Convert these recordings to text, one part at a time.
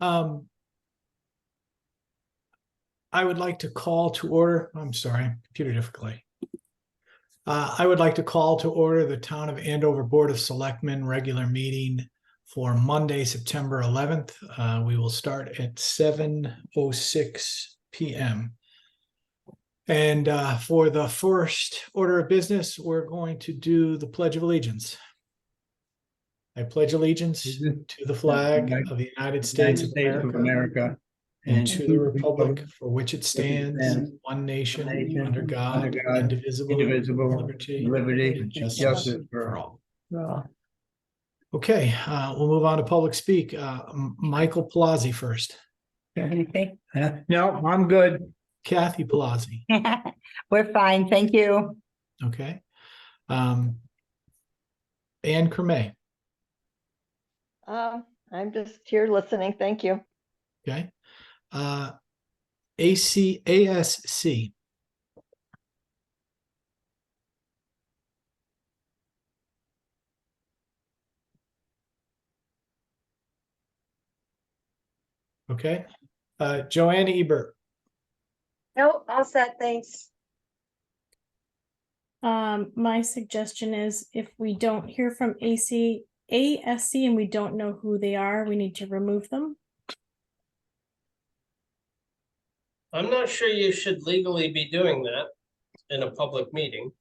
I would like to call to order, I'm sorry, computer difficulty. I would like to call to order the Town of Andover Board of Selectmen regular meeting for Monday, September 11th. We will start at 7:06 p.m. And for the first order of business, we're going to do the Pledge of Allegiance. I pledge allegiance to the flag of the United States of America and to the republic for which it stands, one nation, under God, indivisible, liberty, and justice for all. Okay, we'll move on to public speak. Michael Palazzi first. Anything? No, I'm good. Kathy Palazzi. We're fine, thank you. Okay. Anne Cremay. I'm just here listening. Thank you. Okay. ASC. Okay. Joanne Ebert. No, all set, thanks. My suggestion is if we don't hear from ASC and we don't know who they are, we need to remove them. I'm not sure you should legally be doing that in a public meeting.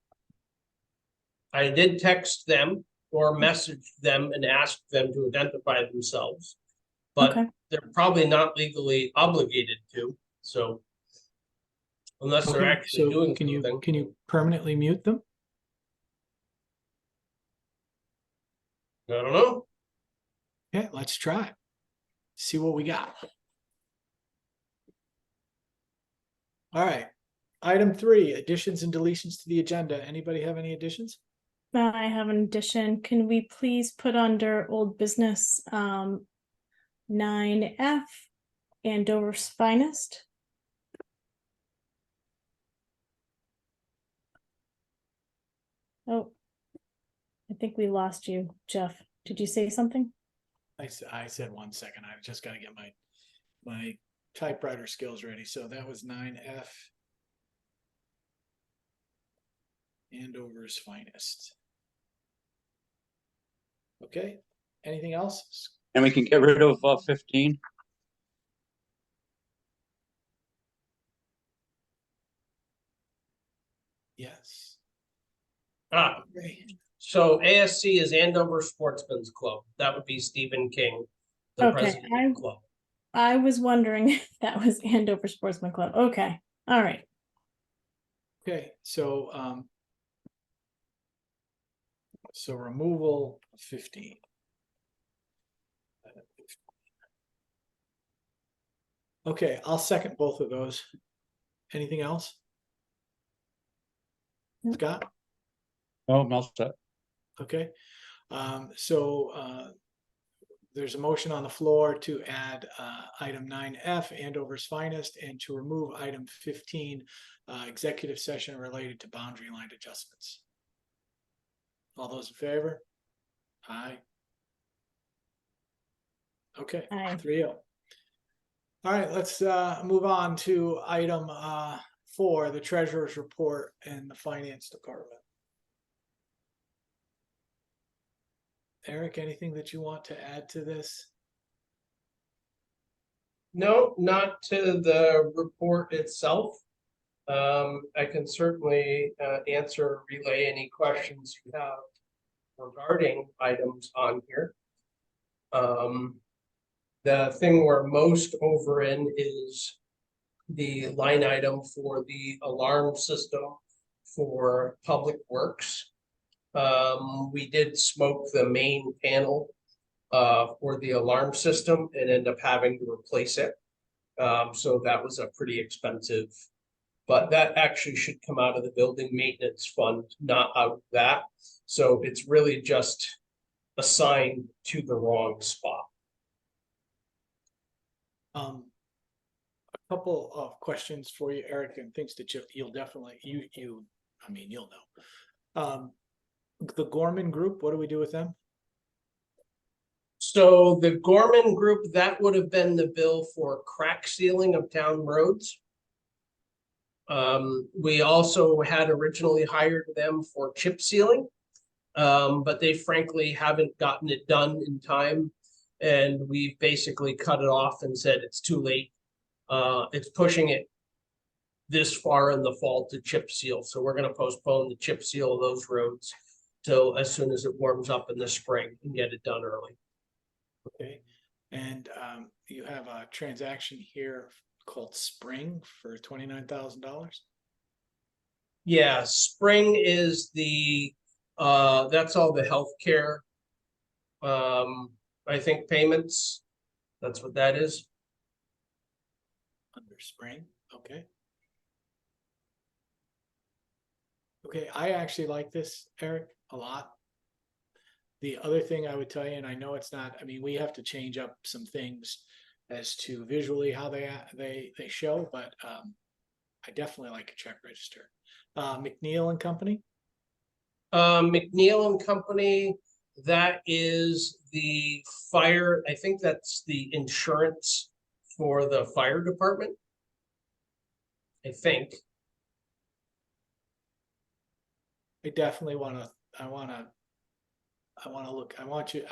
I did text them or message them and ask them to identify themselves, but Okay. they're probably not legally obligated to, so unless they're Okay, actually so doing can something. you permanently mute them? I don't know. Okay, let's try. See what we got. All right. Item 3, additions and deletions to the agenda. Anybody have any additions? I have an addition. Can we please put under old business 9F Andover's Finest? Oh, I think we lost you, Jeff. Did you say something? I said 1 second. I just got to get my typewriter skills ready. So that was 9F Andover's Finest. Okay. Anything else? And we can get rid of 15. Yes. Okay. So ASC is Andover Sportsman's Club. That would be Stephen King, the Okay, president of the club. I was wondering if that was Andover Sportsman Club. Okay. All right. Okay. So removal of 15. Okay, I'll second both of those. Anything else? No. Scott? Oh, I'm all set. Okay. There's a motion on the floor to add item 9F, Andover's Finest, and to remove item 15, executive session related to boundary line adjustments. All those in favor? Aye. Okay, Aye. 3-0. All right, let's move on to item 4, the treasurer's report and the finance department. Eric, anything that you want to add to this? No, not to the report itself. I can certainly answer, relay any questions you have regarding items on here. The thing we're most over in is the line item for the alarm system for Public Works. We did smoke the main panel for the alarm system and end up having to replace it. So that was a pretty expensive, but that actually should come out of the building maintenance fund, not out of that. So it's really just assigned to the wrong spot. A couple of questions for you, Eric, and things that you'll definitely you'll know. The Gorman Group, what do we do with them? So the Gorman Group, that would have been the bill for crack sealing of town roads. We also had originally hired them for chip sealing. But they frankly haven't gotten it done in time. And we've basically cut it off and said it's too late. It's pushing it this far in the fall to chip seal. So we're gonna postpone the chip seal of those roads till as soon as it warms up in the spring and get it done early. Okay, and you have a transaction here called Spring for $29,000. Yeah, spring is the, that's all the healthcare. I think payments, that's what that is. Under Spring, okay. Okay, I actually like this, Eric, a lot. The other thing I would tell you, and I know it's not, I mean, we have to change up some things as to visually how they show, but I definitely like a check register. McNeil and Company, McNeil and Company, that is the fire, I think that's the insurance for the fire department. I think. I definitely I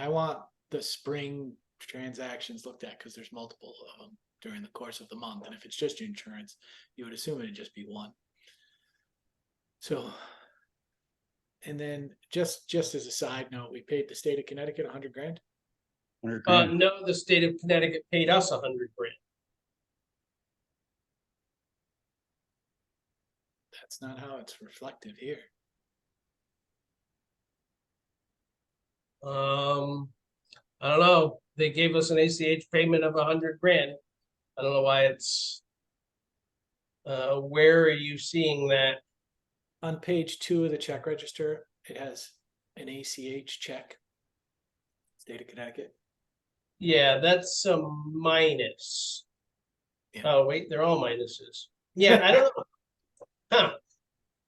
want the spring transactions looked at because there's multiple of them during the course of the month. And if it's just insurance, you would assume it'd just be one. So, and then just as a side note, we paid the state of Connecticut 100 grand. 100 grand. No, the state of Connecticut paid us 100 grand. That's not how it's reflective here. I don't know. They gave us an ACH payment of 100 grand. I don't know why it's. Where are you seeing that? On page 2 of the check register, it has an ACH check. State of Connecticut. Yeah, that's a minus. Yeah. Oh, wait, they're all minuses. Yeah, I don't know. Huh.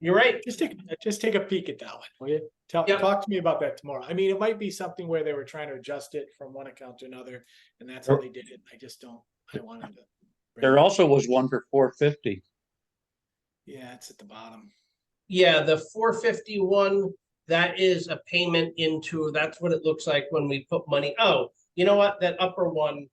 You're right. Just take a peek at that one, will you? Yeah. Talk to me about that tomorrow. I mean, it might be something where they were trying to adjust it from one account to another, and that's how they did it. I wanted to. There also was one for 450. Yeah, it's at the bottom. Yeah, the 451, that is a payment into, that's what it looks like when we put money. Oh, you know what? That upper one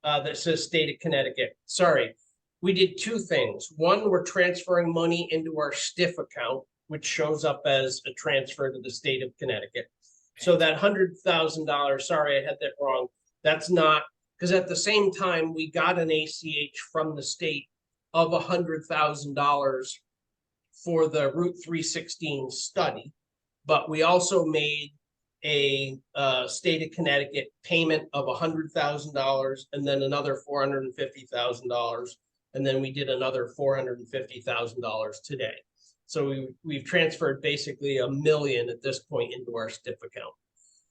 that says state of Connecticut. Sorry. We did two things. One, we're transferring money into our STIF account, which shows up as a transfer to the state of Connecticut. So that $100,000, sorry, I had that wrong. That's not, because at the same time, we got an ACH from the state of $100,000 for the Route 316 study. But we also made a state of Connecticut payment of $100,000 and then another $450,000. And then we did another $450,000 today. So we've transferred basically $1 million at this point into our STIF account.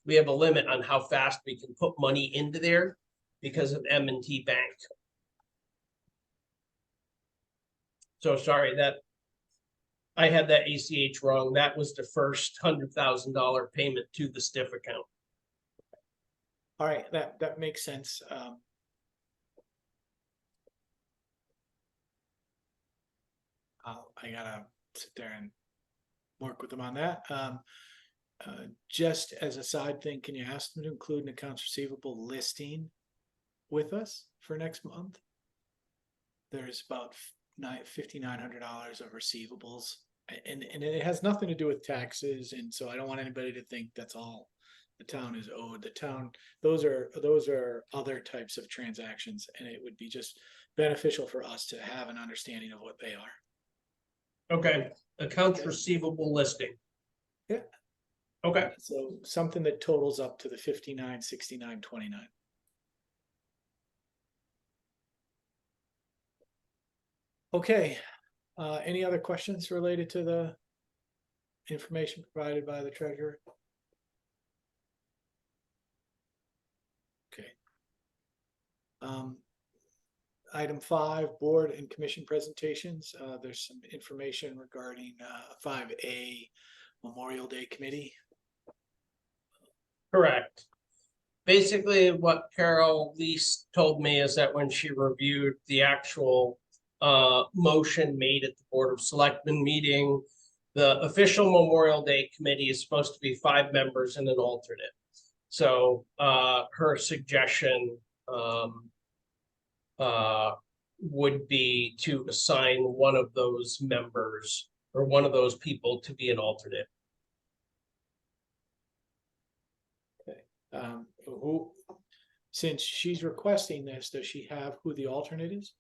We have a limit on how fast we can put money into there because of M&T Bank. So sorry that I had that ACH wrong. That was the first $100,000 payment to the STIF account. All right, that makes sense. I gotta sit there and work with them on that. Just as a side thing, can you ask them to include an accounts receivable listing with us for next month? There's about $5,900 of receivables, and it has nothing to do with taxes, and so I don't want anybody to think that's all the town is owed. The town, those are other types of transactions, and it would be just beneficial for us to have an understanding of what they are. Okay, accounts receivable listing. Yeah. Okay. So something that totals up to the 596929. Okay, any other questions related to the information provided by the treasurer? Okay. Item 5, board and commission presentations. There's some information regarding 5A Memorial Day Committee. Correct. basically what Carol Lease told me is that when she reviewed the actual motion made at the Board of Selectmen meeting, the official Memorial Day committee is supposed to be 5 members and an alternate. So her suggestion would be to assign one of those members or one of those people to be an alternate. Who, since she's requesting this, does she have who the alternate is?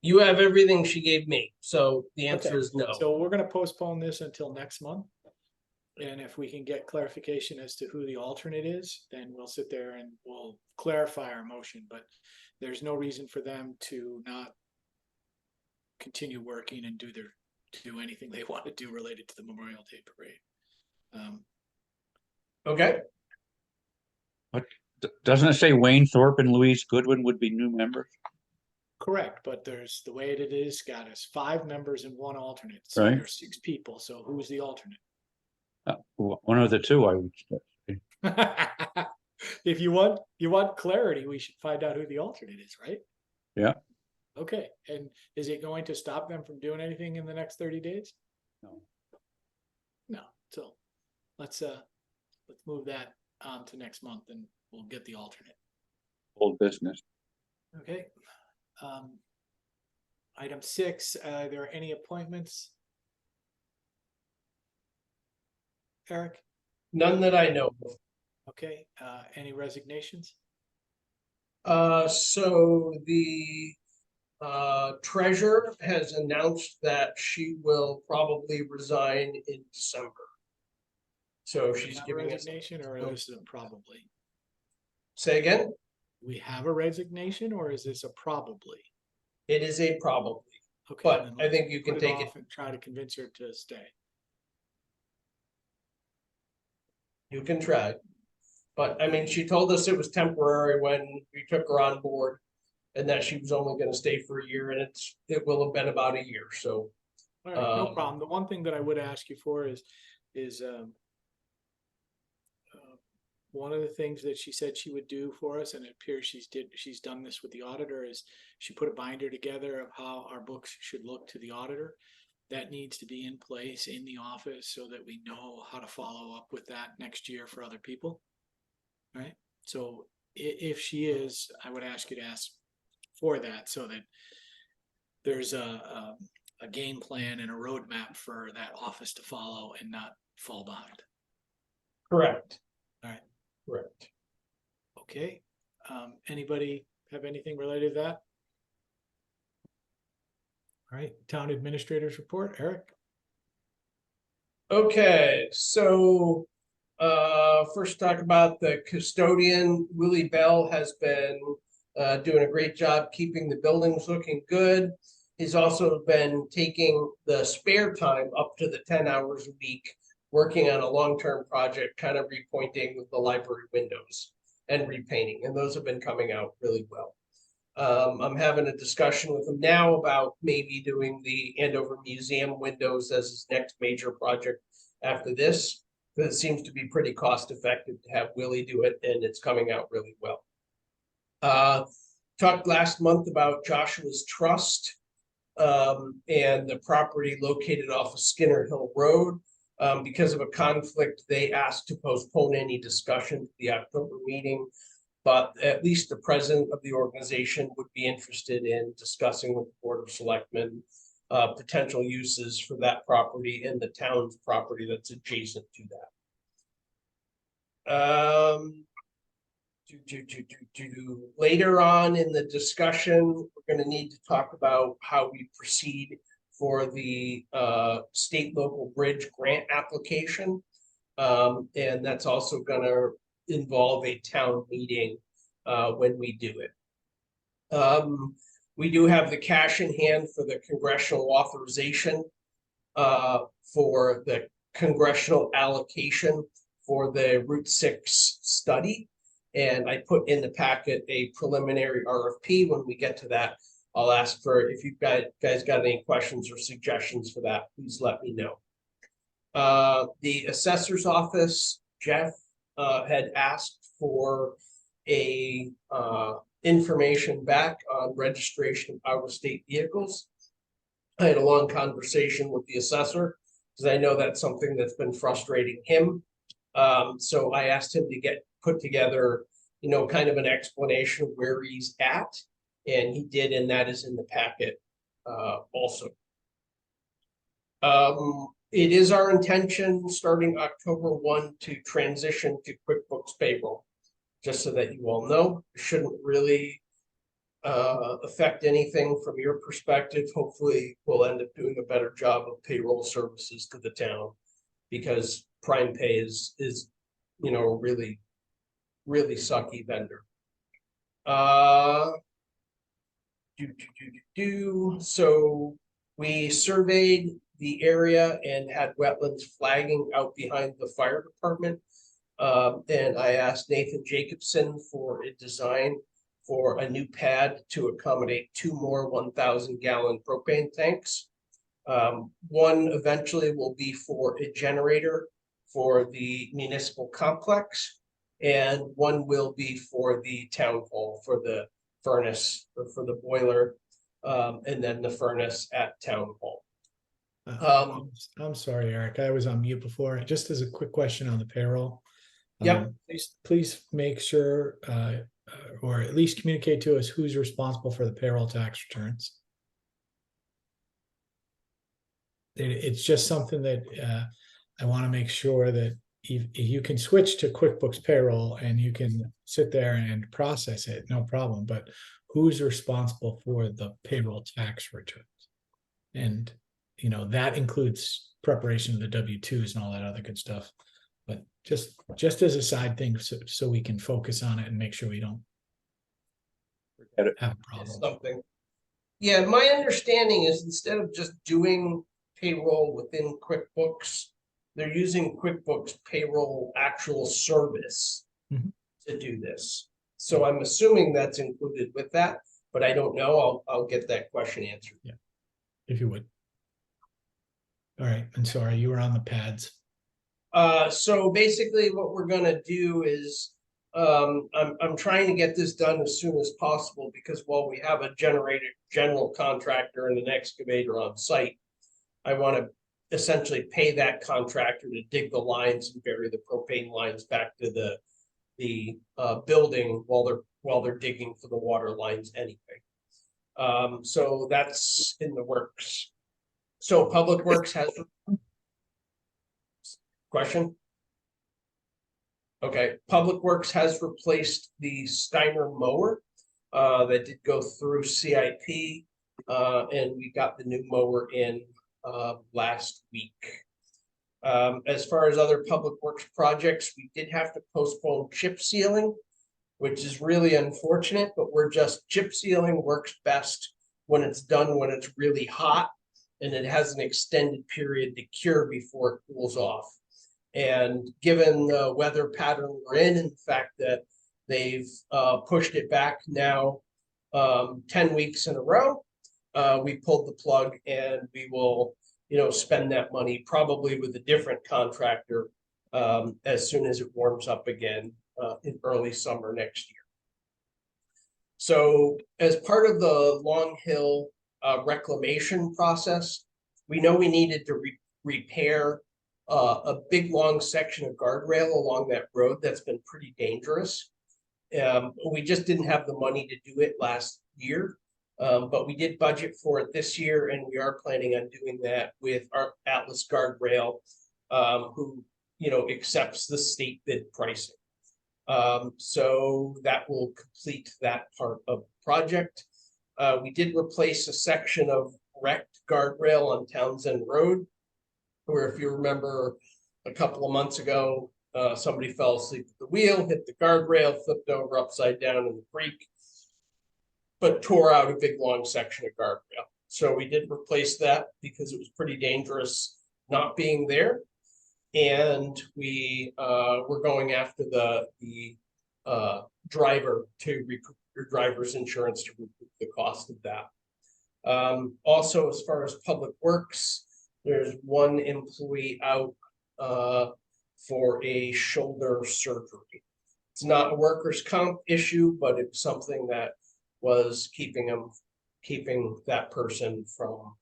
You have everything she gave me, so the answer Okay, is no. So we're gonna postpone this until next month. And if we can get clarification as to who the alternate is, then we'll sit there and we'll clarify our motion, but there's no reason for them to not continue working and do anything they want to do related to the Memorial Day parade. Okay, Doesn't it say Wayne Thorpe and Louise Goodwin would be new members? Correct, but there's the way it is, Scott, is 5 members and 1 alternate, so Right. there's 6 people, so who's the alternate? One of the two, I would say. If you want clarity, we should find out who the alternate is, right? Yeah. Okay, and is it going to stop them from doing anything in the next 30 days? No. No, so let's move that on to next month and we'll get the alternate. Old business. Okay. Item 6, are there any appointments? Eric? none that I know of. Okay, any resignations? So the treasurer has announced that she will probably resign in December. So Do we she's have a giving us, resignation or is it probably? say again, Do we have a resignation or is this a probably? it is a probably, Okay, but then I let's think you can put take it, off and try to convince her to stay. you can try. But I mean, she told us it was temporary when we took her on board. And that she was only gonna stay for a year and it will have been about a year, so. All right, no Um, problem. The one thing that I would ask you for is one of the things that she said she would do for us, and it appears she's done this with the auditor, is she put a binder together of how our books should look to the auditor. That needs to be in place in the office so that we know how to follow up with that next year for other people. Right? So if she is, I would ask you to ask for that so that there's a game plan and a roadmap for that office to follow and not fall behind. Correct. All right. Correct. Okay. Anybody have anything related to that? All right, town administrators report, Eric. Okay, so first talk about the custodian. Willie Bell has been doing a great job keeping the buildings looking good. He's also been taking the spare time up to the 10 hours a week, working on a long-term project, kind of repointing the library windows and repainting, and those have been coming out really well. I'm having a discussion with him now about maybe doing the Andover Museum windows as his next major project after this. But it seems to be pretty cost effective to have Willie do it, and it's coming out really well. Talked last month about Joshua's Trust and the property located off of Skinner Hill Road. Because of a conflict, they asked to postpone any discussion to the October meeting. But at least the president of the organization would be interested in discussing with the Board of Selectmen potential uses for that property and the town's property that's adjacent to that. Later on in the discussion, we're going to need to talk about how we proceed for the state local bridge grant application. And that's also going to involve a town meeting when we do it. We do have the cash in hand for the congressional authorization for the congressional allocation for the Route 6 study. And I put in the packet a preliminary RFP. When we get to that, I'll ask for, if you guys got any questions or suggestions for that, please let me know. The assessor's office, Jeff had asked for a information back on registration of out-of-state vehicles. I had a long conversation with the assessor, because I know that's something that's been frustrating him. So I asked him to put together, kind of an explanation of where he's at, and he did, and that is in the packet also. It is our intention, starting October 1, to transition to QuickBooks payroll. Just so that you all know, it shouldn't really affect anything from your perspective. Hopefully, we'll end up doing a better job of payroll services to the town, because Prime Pay is really, really sucky vendor. So we surveyed the area and had wetlands flagging out behind the fire department. And I asked Nathan Jacobson for a design for a new pad to accommodate 2 more 1,000-gallon propane tanks. One eventually will be for a generator for the municipal complex, and one will be for the town hall for the furnace, or for the boiler, and then the furnace at town hall. I'm sorry, Eric, I was on mute before. Just as a quick question on the payroll. Yep. Please make sure, or at least communicate to us who's responsible for the payroll tax returns. It's just something that I want to make sure that you can switch to QuickBooks payroll and you can sit there and process it, no problem. But who's responsible for the payroll tax returns? And that includes preparation of the W-2s and all that other good stuff. But just as a side thing, so we can focus on it and make sure we don't have a problem. Something. Yeah, my understanding is instead of just doing payroll within QuickBooks, they're using QuickBooks payroll actual service to do this. So I'm assuming that's included with that, but I don't know. I'll get that question answered. Yeah, if you would. All right, I'm sorry, you were on the pads. So basically what we're gonna do is, I'm trying to get this done as soon as possible, because while we have a general contractor and an excavator on site, I want to essentially pay that contractor to dig the lines and bury the propane lines back to the building while they're digging for the water lines anyway. So that's in the works. So Public Works has question. Okay, Public Works has replaced the Steiner mower that did go through CIP, and we got the new mower in last week. As far as other Public Works projects, we did have to postpone chip sealing, which is really unfortunate, but chip sealing works best when it's done when it's really hot and it has an extended period to cure before it cools off. And given the weather pattern we're in, and the fact that they've pushed it back now 10 weeks in a row, we pulled the plug, and we will, spend that money probably with a different contractor as soon as it warms up again in early summer next year. So as part of the Long Hill reclamation process, we know we needed to repair a big long section of guardrail along that road that's been pretty dangerous. We just didn't have the money to do it last year, but we did budget for it this year, and we are planning on doing that with our Atlas Guardrail, who accepts the state bid pricing. So that will complete that part of the project. We did replace a section of wrecked guardrail on Townsend Road, where, if you remember, a couple of months ago, somebody fell asleep at the wheel, hit the guardrail, flipped over upside down in the creek, but tore out a big long section of guardrail. So we did replace that because it was pretty dangerous not being there. And we were going after the driver to recoup your driver's insurance to recoup the cost of that. Also, as far as Public Works, there's one employee out for a shoulder surgery. It's not a workers' comp issue, but it's something that was keeping that person from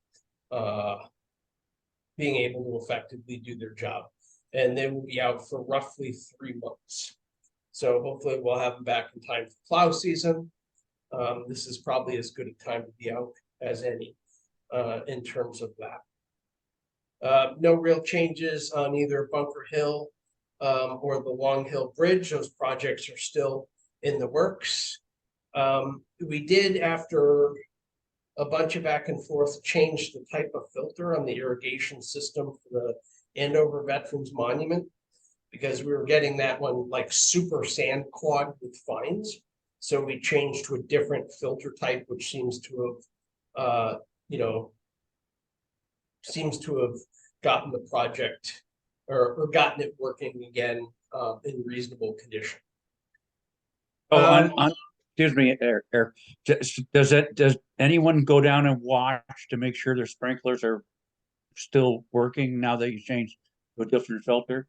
being able to effectively do their job. And they will be out for roughly 3 months. So hopefully we'll have them back in time for plow season. This is probably as good a time to be out as any in terms of that. No real changes on either Bunker Hill or the Long Hill Bridge. Those projects are still in the works. We did, after a bunch of back and forth, change the type of filter on the irrigation system for the Andover Veterans Monument, because we were getting that one like super sand clogged with fines. So we changed to a different filter type, which seems to have, gotten the project or gotten it working again in reasonable condition. Oh, excuse me, Eric, does anyone go down and watch to make sure their sprinklers are still working now that you changed to a different filter?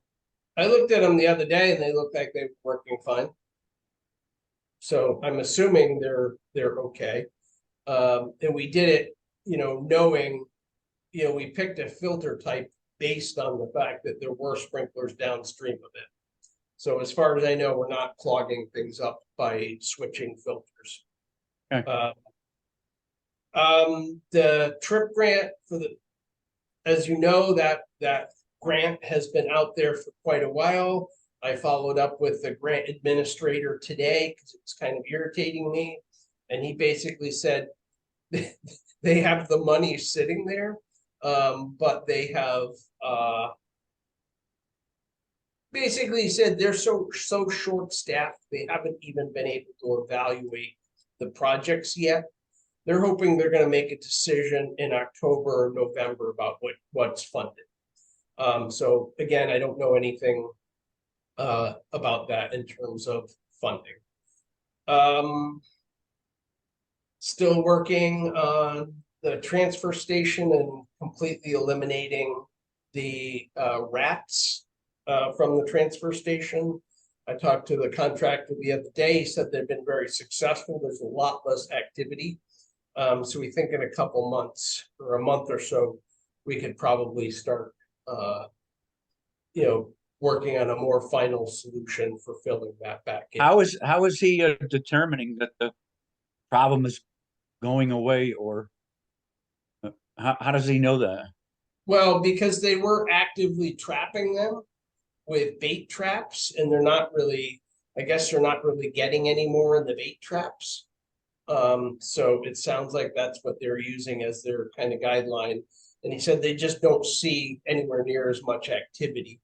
I looked at them the other day and they looked like they were working fine. So I'm assuming they're okay. And we did it, knowing, we picked a filter type based on the fact that there were sprinklers downstream of it. So as far as I know, we're not clogging things up by switching filters. Okay. The TRIP grant as you know, that grant has been out there for quite a while. I followed up with the grant administrator today because it's kind of irritating me. And he basically said they have the money sitting there, but they have basically said they're so short-staffed, they haven't even been able to evaluate the projects yet. They're hoping they're going to make a decision in October or November about what's funded. So again, I don't know anything about that in terms of funding. Still working on the transfer station and completely eliminating the rats from the transfer station. I talked to the contractor the other day. He said they've been very successful. There's a lot less activity. So we think in a couple months or a month or so, we could probably start, working on a more final solution for filling that back in. How is he determining that the problem is going away, or how does he know that? Well, because they were actively trapping them with bait traps, and they're not really, I guess they're not really getting any more in the bait traps. So it sounds like that's what they're using as their kind of guideline. And he said they just don't see anywhere near as much activity,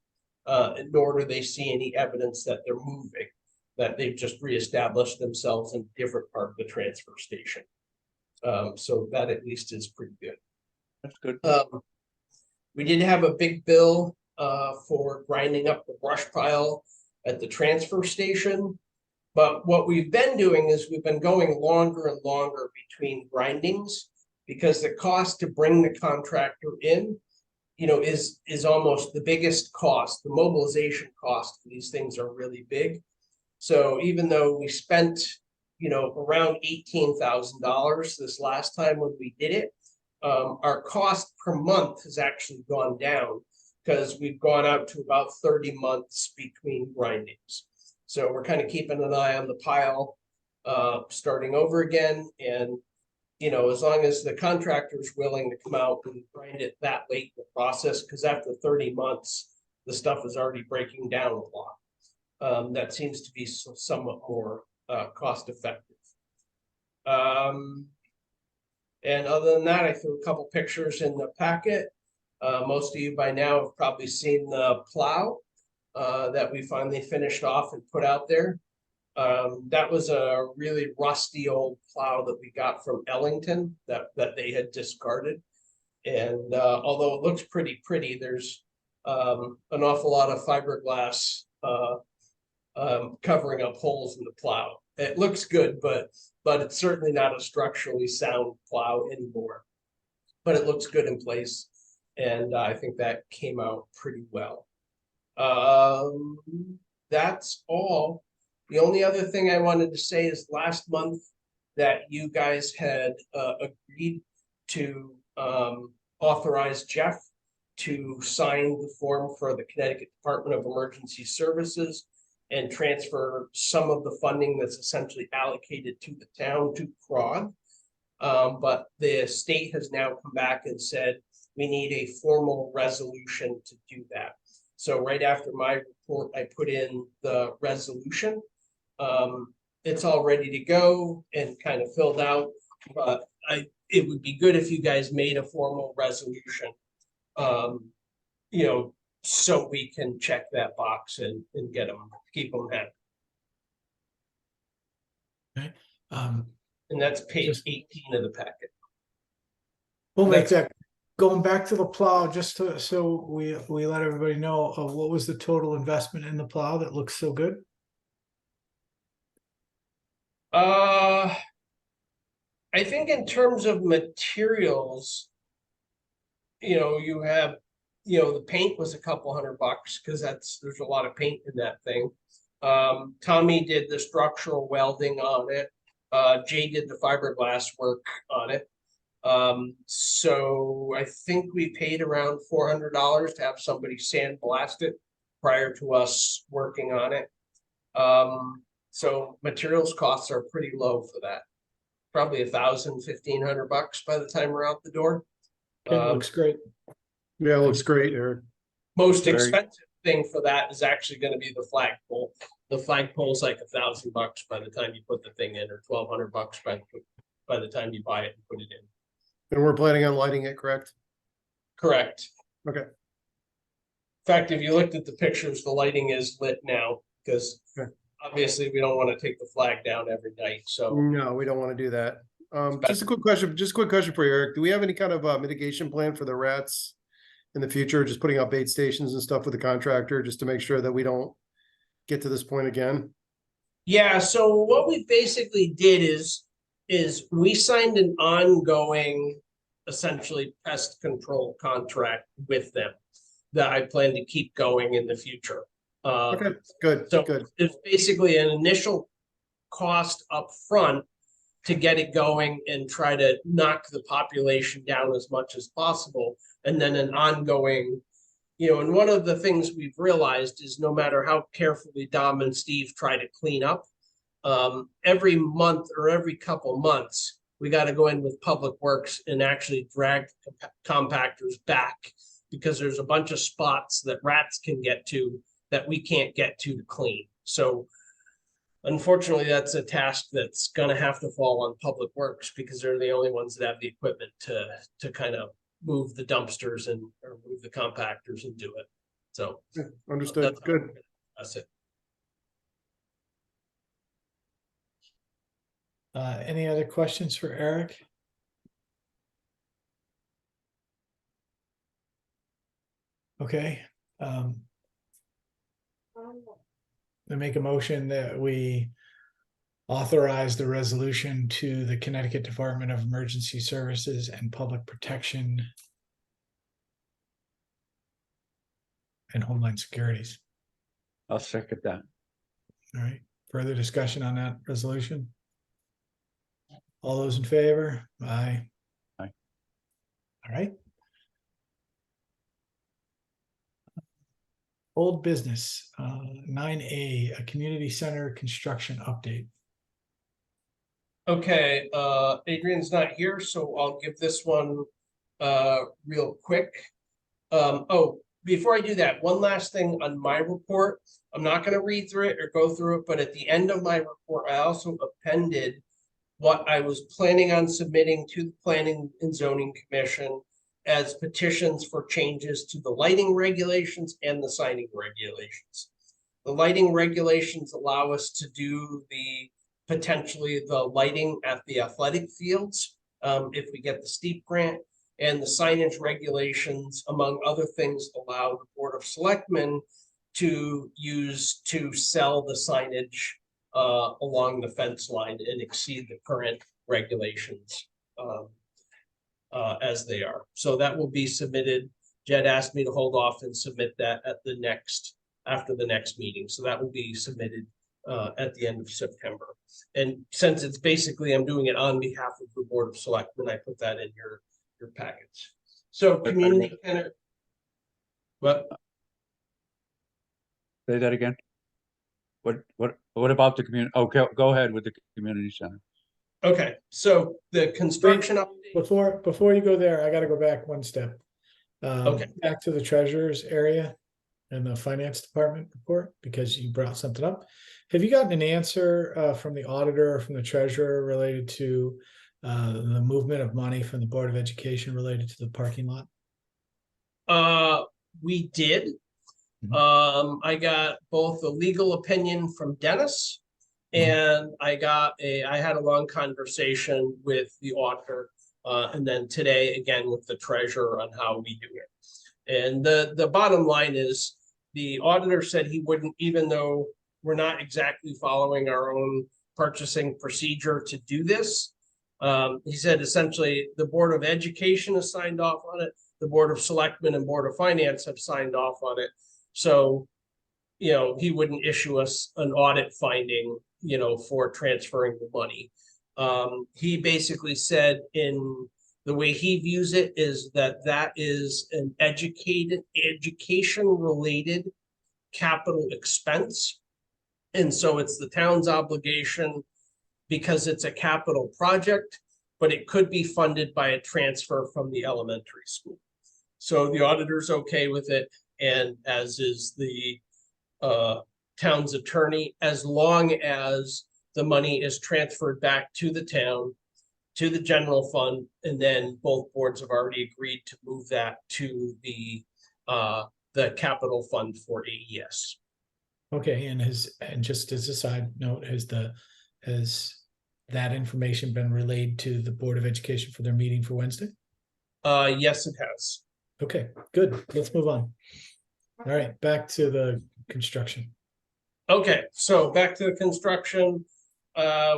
nor do they see any evidence that they're moving, that they've just reestablished themselves in a different part of the transfer station. So that at least is pretty good. That's good. We did have a big bill for grinding up the brush pile at the transfer station. But what we've been doing is we've been going longer and longer between grindings, because the cost to bring the contractor in, is almost the biggest cost. The mobilization cost for these things are really big. So even though we spent, around $18,000 this last time when we did it, our cost per month has actually gone down because we've gone out to about 30 months between grindings. So we're kind of keeping an eye on the pile, starting over again. And, as long as the contractor is willing to come out and grind it that late in the process, because after 30 months, the stuff is already breaking down a lot. That seems to be somewhat more cost effective. And other than that, I threw a couple pictures in the packet. Most of you by now have probably seen the plow that we finally finished off and put out there. That was a really rusty old plow that we got from Ellington that they had discarded. And although it looks pretty, there's an awful lot of fiberglass covering up holes in the plow. It looks good, but it's certainly not a structurally sound plow anymore. But it looks good in place, and I think that came out pretty well. That's all. The only other thing I wanted to say is last month that you guys had agreed to authorize Jeff to sign the form for the Connecticut Department of Emergency Services and transfer some of the funding that's essentially allocated to the town to CROG. But the state has now come back and said we need a formal resolution to do that. So right after my report, I put in the resolution. It's all ready to go and kind of filled out, but it would be good if you guys made a formal resolution. You know, so we can check that box and get them, keep them happy. Okay. And that's page Just- 18 of the packet. We'll make That's- that, going back to the plow, just to, so we let everybody know of what was the total investment in the plow that looks so good? I think in terms of materials, you know, you have, you know, the paint was a couple $100 because there's a lot of paint in that thing. Tommy did the structural welding on it. Jay did the fiberglass work on it. So I think we paid around $400 to have somebody sandblast it prior to us working on it. So materials costs are pretty low for that. Probably $1,000-1,500 by the time we're out the door. Okay, looks great. Yeah, it looks great, Eric. Most Very- expensive thing for that is actually gonna be the flagpole. The flagpole is like $1,000 by the time you put the thing in, or $1,200 by the time you buy it and put it in. And we're planning on lighting it, correct? Correct. Okay. In fact, if you looked at the pictures, the lighting is lit now, because Okay. obviously we don't want to take the flag down every night, so. No, we don't want to do that. Just a quick question for you, Eric. Do we have any kind of mitigation plan for the rats in the future? Just putting up bait stations and stuff with the contractor, just to make sure that we don't get to this point again? Yeah, so what we basically did is we signed an ongoing, essentially pest control contract with them that I plan to keep going in the future. Okay, good, So good. it's basically an initial cost up front to get it going and try to knock the population down as much as possible. And then an ongoing, you know, and one of the things we've realized is no matter how carefully Dom and Steve try to clean up, every month or every couple months, we got to go in with Public Works and actually drag compactors back, because there's a bunch of spots that rats can get to that we can't get to clean. So unfortunately, that's a task that's gonna have to fall on Public Works, because they're the only ones that have the equipment to kind of move the dumpsters or move the compactors and do it. So. Understood, that's- good. That's it. Any other questions for Eric? Okay, I make a motion that we authorize the resolution to the Connecticut Department of Emergency Services and Public Protection and Homeland Securities. I'll second that. All right, further discussion on that resolution? All those in favor? Aye. Aye. All right. Old business, 9A, a community center construction update. Okay, Adrian's not here, so I'll give this one real quick. Oh, before I do that, one last thing on my report. I'm not gonna read through it or go through it, but at the end of my report, I also appended what I was planning on submitting to the Planning and Zoning Commission as petitions for changes to the lighting regulations and the signing regulations. The lighting regulations allow us to do potentially the lighting at the athletic fields, if we get the steep grant, and the signage regulations, among other things, allow the Board of Selectmen to sell the signage along the fence line and exceed the current regulations as they are. So that will be submitted. Jed asked me to hold off and submit that at the next after the next meeting. So that will be submitted at the end of September. And since it's basically, I'm doing it on behalf of the Board of Selectmen, I put that in your packets. So community center. What? Say that again. What about the community? Okay, go ahead with the community center. Okay, so the construction update. Before you go there, I gotta go back one step. Okay. Back to the treasurer's area and the finance department report, because you brought something up. Have you gotten an answer from the auditor or from the treasurer related to the movement of money from the Board of Education related to the parking lot? We did. Mhm. I got both a legal opinion from Dennis, and I had a long conversation with the auditor, and then today again with the treasurer on how we do it. And the bottom line is the auditor said he wouldn't, even though we're not exactly following our own purchasing procedure to do this. He said essentially the Board of Education has signed off on it. The Board of Selectmen and Board of Finance have signed off on it. So, he wouldn't issue us an audit finding, for transferring the money. He basically said in the way he views it is that is an education related capital expense. And so it's the town's obligation because it's a capital project, but it could be funded by a transfer from the elementary school. So the auditor's okay with it, and as is the town's attorney, as long as the money is transferred back to the town, to the general fund, and then both boards have already agreed to move that to the capital fund for AES. Okay, and just as a side note, has that information been relayed to the Board of Education for their meeting for Wednesday? Yes, it has. Okay, good. Let's move on. All right, back to the construction. Okay, so back to the construction.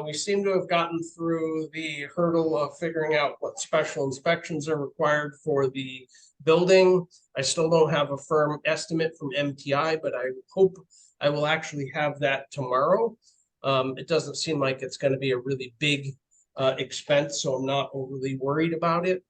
We seem to have gotten through the hurdle of figuring out what special inspections are required for the building. I still don't have a firm estimate from MTI, but I hope I will actually have that tomorrow. It doesn't seem like it's going to be a really big expense, so I'm not overly worried about it.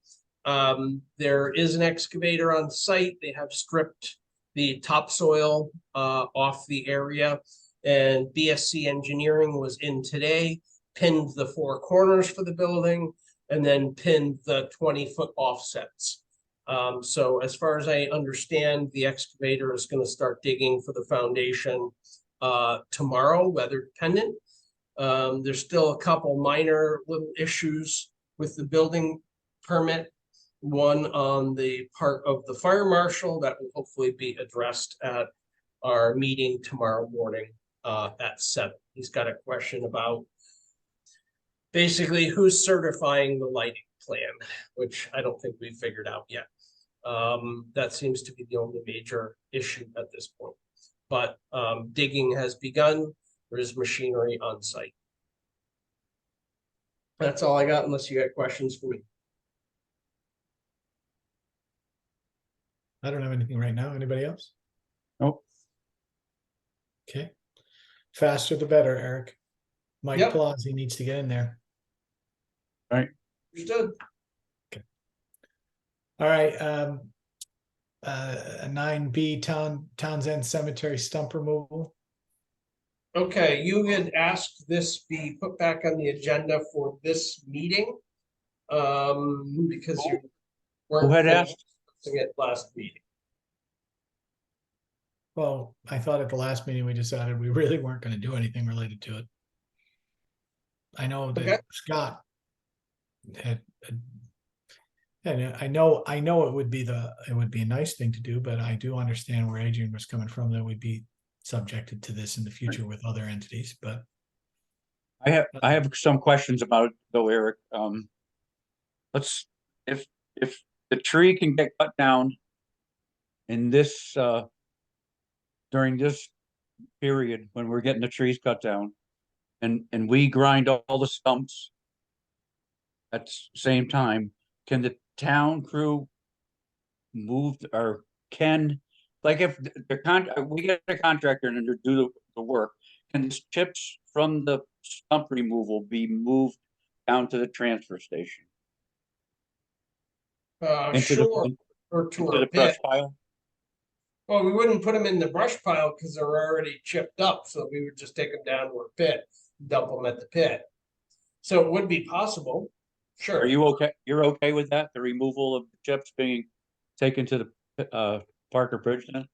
There is an excavator on site. They have stripped the topsoil off the area, and BSC Engineering was in today, pinned the 4 corners for the building, and then pinned the 20-foot offsets. So as far as I understand, the excavator is going to start digging for the foundation tomorrow, weather dependent. There's still a couple minor little issues with the building permit. One on the part of the fire marshal that will hopefully be addressed at our meeting tomorrow morning at 7. He's got a question about basically who's certifying the lighting plan, which I don't think we've figured out yet. That seems to be the only major issue at this point. But digging has begun. There is machinery on site. That's all I got, unless you got questions for me. I don't have anything right now. Anybody else? Nope. Okay. Faster the better, Eric. Mike Yep. Palazzi needs to get in there. Understood. All right. 9B Townsend Cemetery stump removal. Okay, you had asked this be put back on the agenda for this meeting. Because you weren't. Who had asked? It last meeting. Well, I thought at the last meeting we decided we really weren't going to do anything related to it. I know that Okay. Scott had, and I know it would be a nice thing to do, but I do understand where Adrian was coming from, that we'd be subjected to this in the future with other entities, but I have some questions about it though, Eric. If the tree can get cut down in this during this period when we're getting the trees cut down, and we grind all the stumps at the same time, can the town crew move, or can like if we get a contractor and to do the work, can the chips from the stump removal be moved down to the transfer station? Into the, Sure, or to into a the brush pit. pile? Well, we wouldn't put them in the brush pile because they're already chipped up, so we would just take them down to a pit, dump them at the pit. So it would be possible, Are sure. you okay? You're okay with that? The removal of the chips being taken to the Parker Bridge then?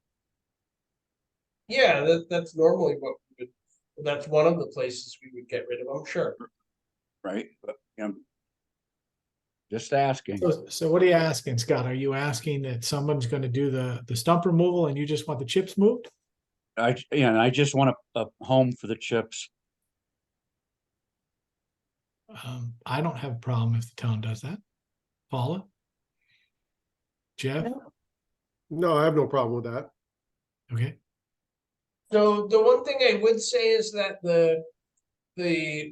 Yeah, that's normally what we would, that's one of the places we would get rid of them, sure. Right, but, just asking. So what are you asking, Scott? Are you asking that someone's gonna do the stump removal and you just want the chips moved? I just want a home for the chips. I don't have a problem if the town does that. Paula? Jeff? No, I have no problem with that. Okay, So the one thing I would say is that the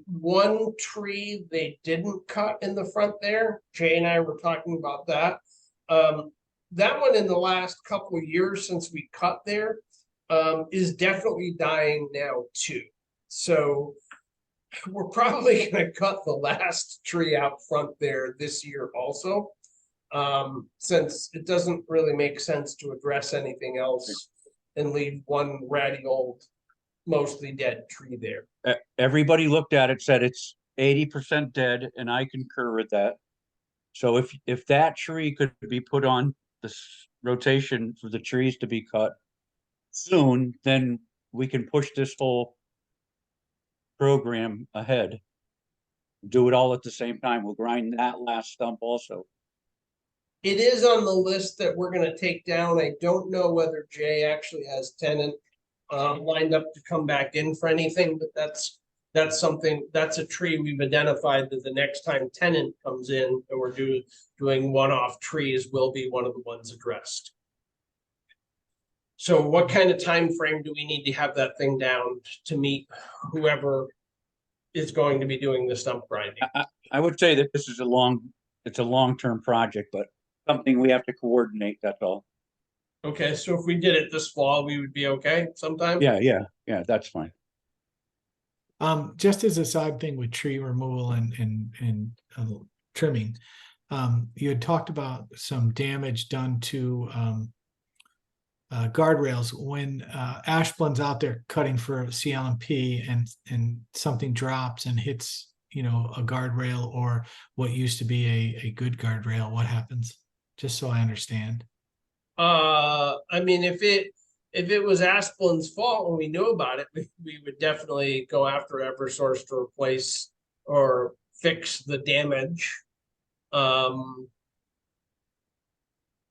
one tree they didn't cut in the front there, Jay and I were talking about that. That one in the last couple of years since we cut there, is definitely dying now too. So we're probably gonna cut the last tree out front there this year also. Since it doesn't really make sense to address anything else and leave one ratty old, mostly dead tree there. Everybody looked at it, said it's 80% dead, and I concur with that. So if that tree could be put on this rotation for the trees to be cut soon, then we can push this whole program ahead. Do it all at the same time. We'll grind that last stump also. It is on the list that we're gonna take down. I don't know whether Jay actually has tenant lined up to come back in for anything, but that's something, that's a tree we've identified that the next time tenant comes in and we're doing one-off trees will be one of the ones addressed. So what kind of time frame do we need to have that thing down to meet whoever is going to be doing the stump grinding? I would say that this is it's a long-term project, but something we have to coordinate, that's all. Okay, so if we did it this fall, we would be okay sometime? Yeah, that's fine. just as a side thing with tree removal and trimming, you had talked about some damage done to guardrails when Ashburn's out there cutting for CLMP and something drops and hits, a guardrail or what used to be a good guardrail. What happens? Just so I understand. I mean, if it was Asplin's fault and we knew about it, we would definitely go after Eversource to replace or fix the damage.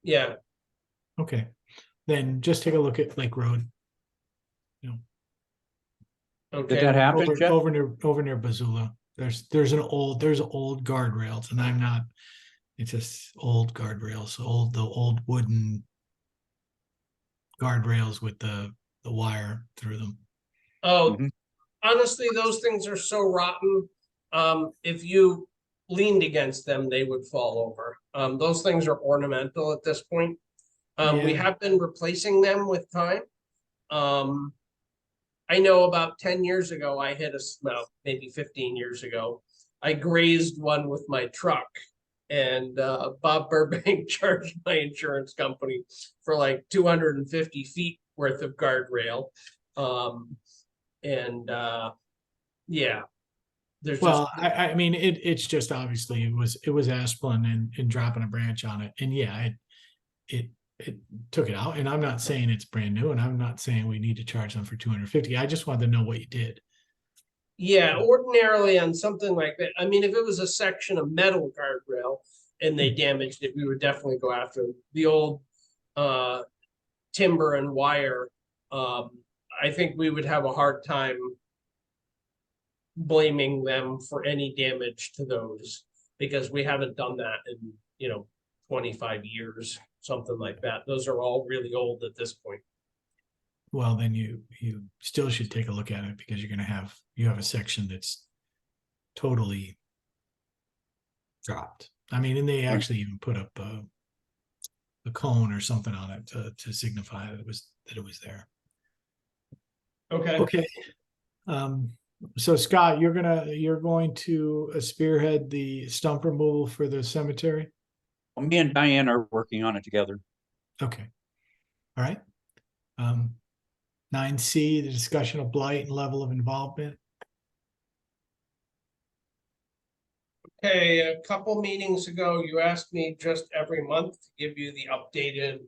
Yeah. Okay, then just take a look at Lake Road. Did that Okay. happen, Jeff? Over near Bazula. There's old guardrails, and I'm not. It's just old guardrails, the old wooden guardrails with the wire through them. Oh, Mhm. honestly, those things are so rotten. If you leaned against them, they would fall over. Those things are ornamental at this point. We Yeah. have been replacing them with time. I know about 10 years ago, I hit maybe 15 years ago, I grazed one with my truck. And Bob Burbank charged my insurance company for like 250 feet worth of guardrail. Yeah, there's Well, just I mean, it's just obviously it was Asplin and dropping a branch on it, and yeah, it took it out. And I'm not saying it's brand new, and I'm not saying we need to charge them for 250. I just wanted to know what you did. yeah, ordinarily on something like that. I mean, if it was a section of metal guardrail and they damaged it, we would definitely go after the old timber and wire. I think we would have a hard time blaming them for any damage to those because we haven't done that in 25 years, something like that. Those are all really old at this point. Well, then you still should take a look at it because you have a section that's totally dropped. I mean, and they actually even put up a cone or something on it to signify that it was there. Okay. Okay. So Scott, you're going to spearhead the stump removal for the cemetery? Me and Diane are working on it together. Okay. All right. 9C, the discussion of blight and level of involvement. Okay, a couple meetings ago, you asked me just every month to give you the updated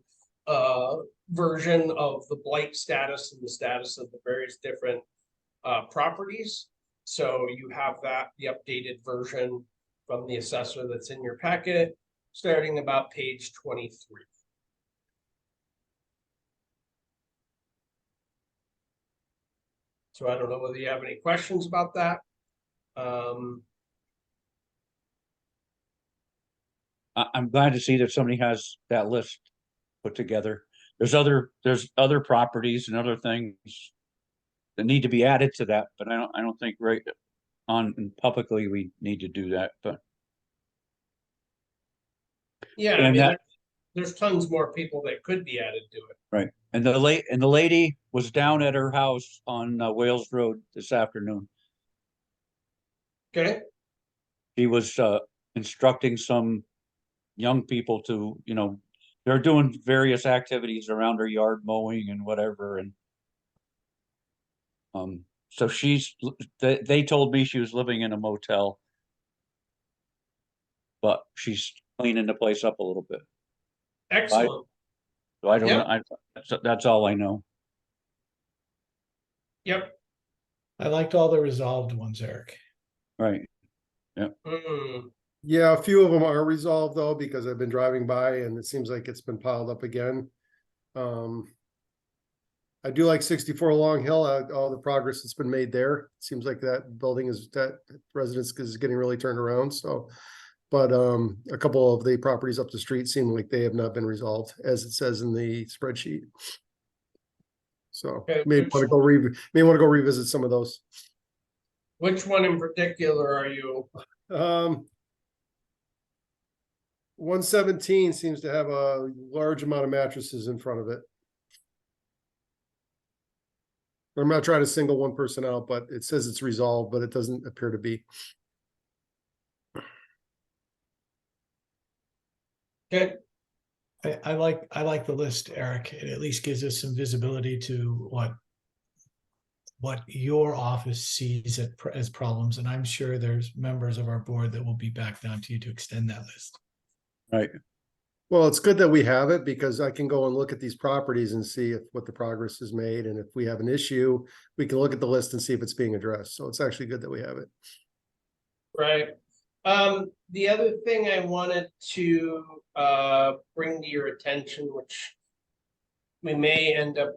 version of the blight status and the status of the various different properties. So you have that, the updated version from the assessor that's in your packet, starting about page 23. So I don't know whether you have any questions about that. I'm glad to see that somebody has that list put together. There's other properties and other things that need to be added to that, but I don't think right on publicly we need to do that, but. Yeah, I And mean, that- there's tons more people that could be added to it. Right, and the lady was down at her house on Wales Road this afternoon. Okay, She was instructing some young people to, they're doing various activities around her yard, mowing and whatever, and so they told me she was living in a motel, but she's cleaning the place up a little bit. excellent. So I don't Yep. know. That's all I know. Yep. I liked all the resolved ones, Eric. Right. Mm, Yeah, a few of them are resolved though, because I've been driving by and it seems like it's been piled up again. I do like 64 Long Hill, all the progress that's been made there. Seems like that residence is getting really turned around, so. But a couple of the properties up the street seem like they have not been resolved, as it says in the spreadsheet. So Okay, may want to go revisit some of those. which one in particular are you? 117 seems to have a large amount of mattresses in front of it. I'm not trying to single one person out, but it says it's resolved, but it doesn't appear to be. Okay, I like the list, Eric. It at least gives us some visibility to what your office sees as problems, and I'm sure there's members of our board that will be back down to you to extend that list. Right. Well, it's good that we have it because I can go and look at these properties and see what the progress is made. And if we have an issue, we can look at the list and see if it's being addressed. So it's actually good that we have it. right. The other thing I wanted to bring to your attention, which we may end up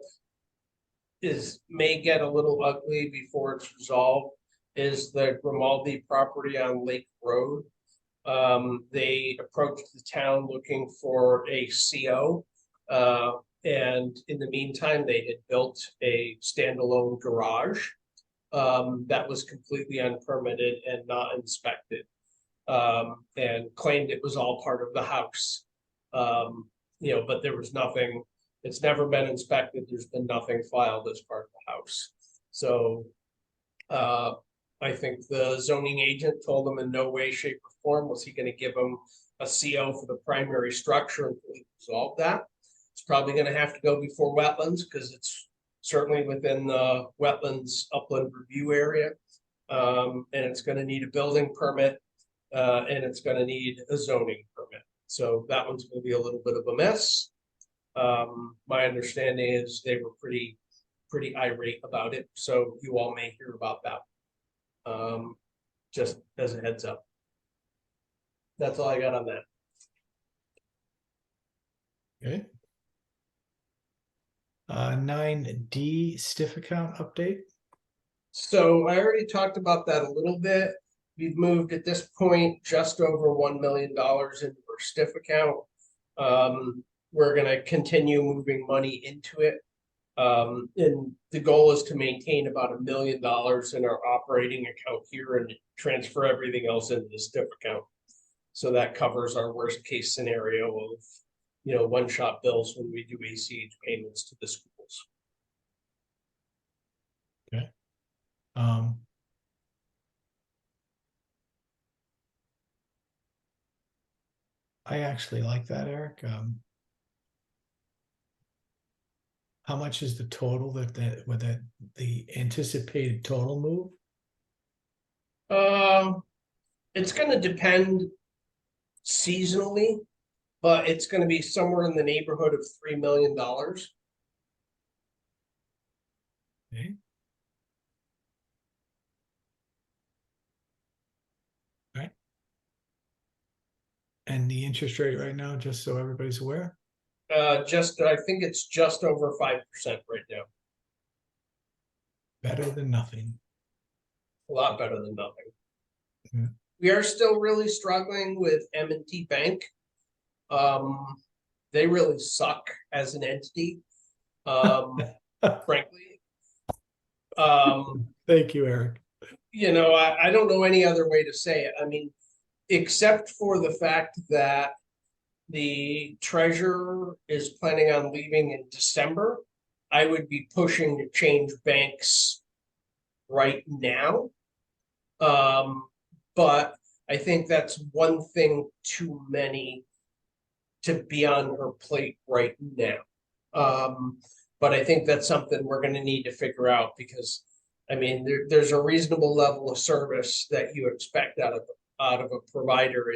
may get a little ugly before it's resolved, is the Grimaldi property on Lake Road. They approached the town looking for a CO. And in the meantime, they had built a standalone garage that was completely unpermitted and not inspected. And claimed it was all part of the house. But there was nothing, it's never been inspected. There's been nothing filed as part of the house. So I think the zoning agent told them in no way, shape, or form was he going to give them a CO for the primary structure until he resolved that. It's probably going to have to go before wetlands because it's certainly within the wetlands upland review area. And it's going to need a building permit and it's going to need a zoning permit. So that one's going to be a little bit of a mess. My understanding is they were pretty irate about it. So you all may hear about that. Just as a heads up. That's all I got on that. Okay. 9D stiff account update. So I already talked about that a little bit. We've moved at this point just over $1 million into our stiff account. We're going to continue moving money into it. And the goal is to maintain about $1 million in our operating account here and transfer everything else into the stiff account. So that covers our worst case scenario of one-shot bills when we do ACH payments to the schools. Um, I actually like that, Eric. How much is the total the anticipated total move? It's gonna depend seasonally, but it's gonna be somewhere in the neighborhood of $3 million. Okay. Right. And the interest rate right now, just so everybody's aware? I think it's just over 5% right now. Better than nothing. A lot better than nothing. Yeah. We are still really struggling with M&T Bank. They really suck as an entity. Frankly. Thank you, Eric. I don't know any other way to say it. I mean, except for the fact that the treasurer is planning on leaving in December, I would be pushing to change banks right now. But I think that's one thing too many to be on her plate right now. But I think that's something we're going to need to figure out, because I mean, there's a reasonable level of service that you expect out of a provider,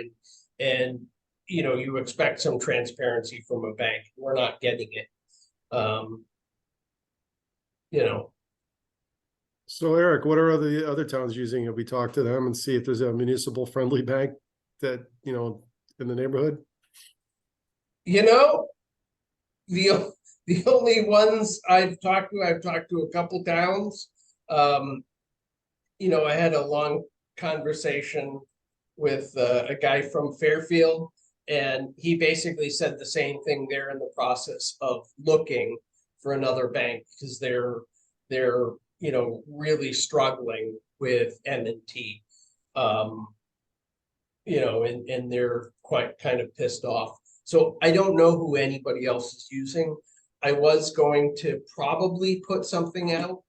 and you expect some transparency from a bank. We're not getting it. So Eric, what are the other towns using? Have we talked to them and see if there's a municipal friendly bank that, in the neighborhood? The only ones I've talked to a couple towns. I had a long conversation with a guy from Fairfield, and he basically said the same thing. They're in the process of looking for another bank because they're really struggling with M&T. And they're quite kind of pissed off. So I don't know who anybody else is using. I was going to probably put something out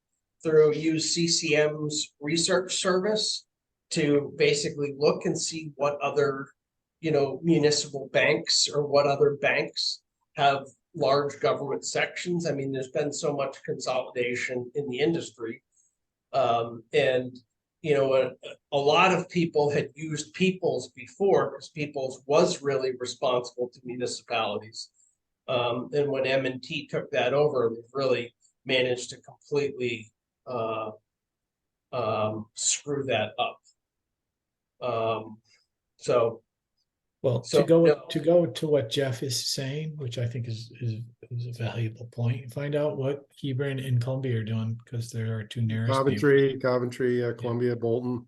use CCM's research service to basically look and see what other, municipal banks or what other banks have large government sections. I mean, there's been so much consolidation in the industry. And a lot of people had used Peoples before, because Peoples was really responsible to municipalities. And when M&T took that over, they've really managed to completely screw that up. Well, to go to what Jeff is saying, which I think is a valuable point, find out what Hebron and Columbia are doing, because there are two nearest neighbors. Coventry, Columbia, Bolton.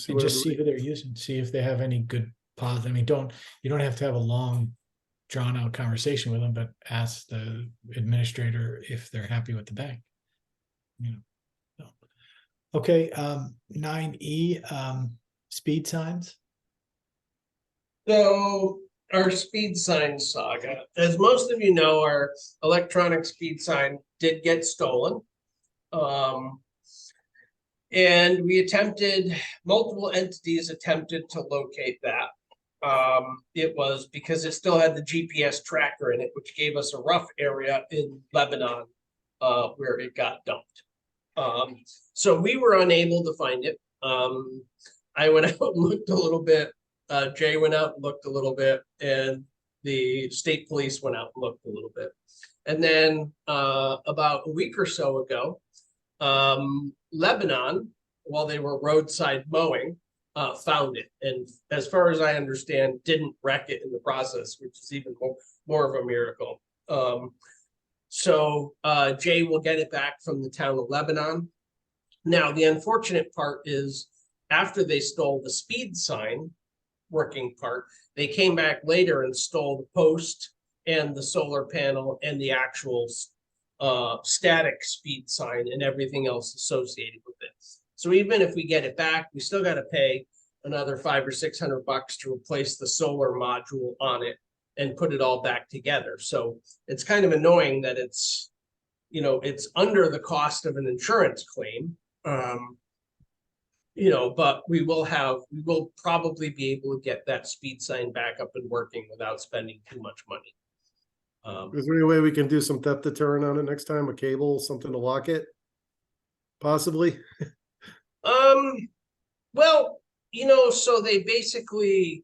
And just see who they're using, see if they have any good positive. I mean, you don't have to have a long drawn out conversation with them, but ask the administrator if they're happy with the bank. Okay, 9E, speed signs. So our speed sign saga, as most of you know, our electronic speed sign did get stolen. And multiple entities attempted to locate that. It was because it still had the GPS tracker in it, which gave us a rough area in Lebanon where it got dumped. So we were unable to find it. I went out and looked a little bit. Jay went out and looked a little bit, and the state police went out and looked a little bit. And then about a week or so ago, Lebanon, while they were roadside mowing, found it. And as far as I understand, didn't wreck it in the process, which is even more of a miracle. So Jay will get it back from the town of Lebanon. Now, the unfortunate part is after they stole the speed sign working part, they came back later and stole the post and the solar panel and the actual static speed sign and everything else associated with it. So even if we get it back, we still got to pay another $500 or $600 to replace the solar module on it and put it all back together. So it's kind of annoying that it's, you know, it's under the cost of an insurance claim. You know, but we will probably be able to get that speed sign back up and working without spending too much money. Is there any way we can do some theft deterrent on it next time? A cable, something to lock it? Possibly. Well, you know, so they basically,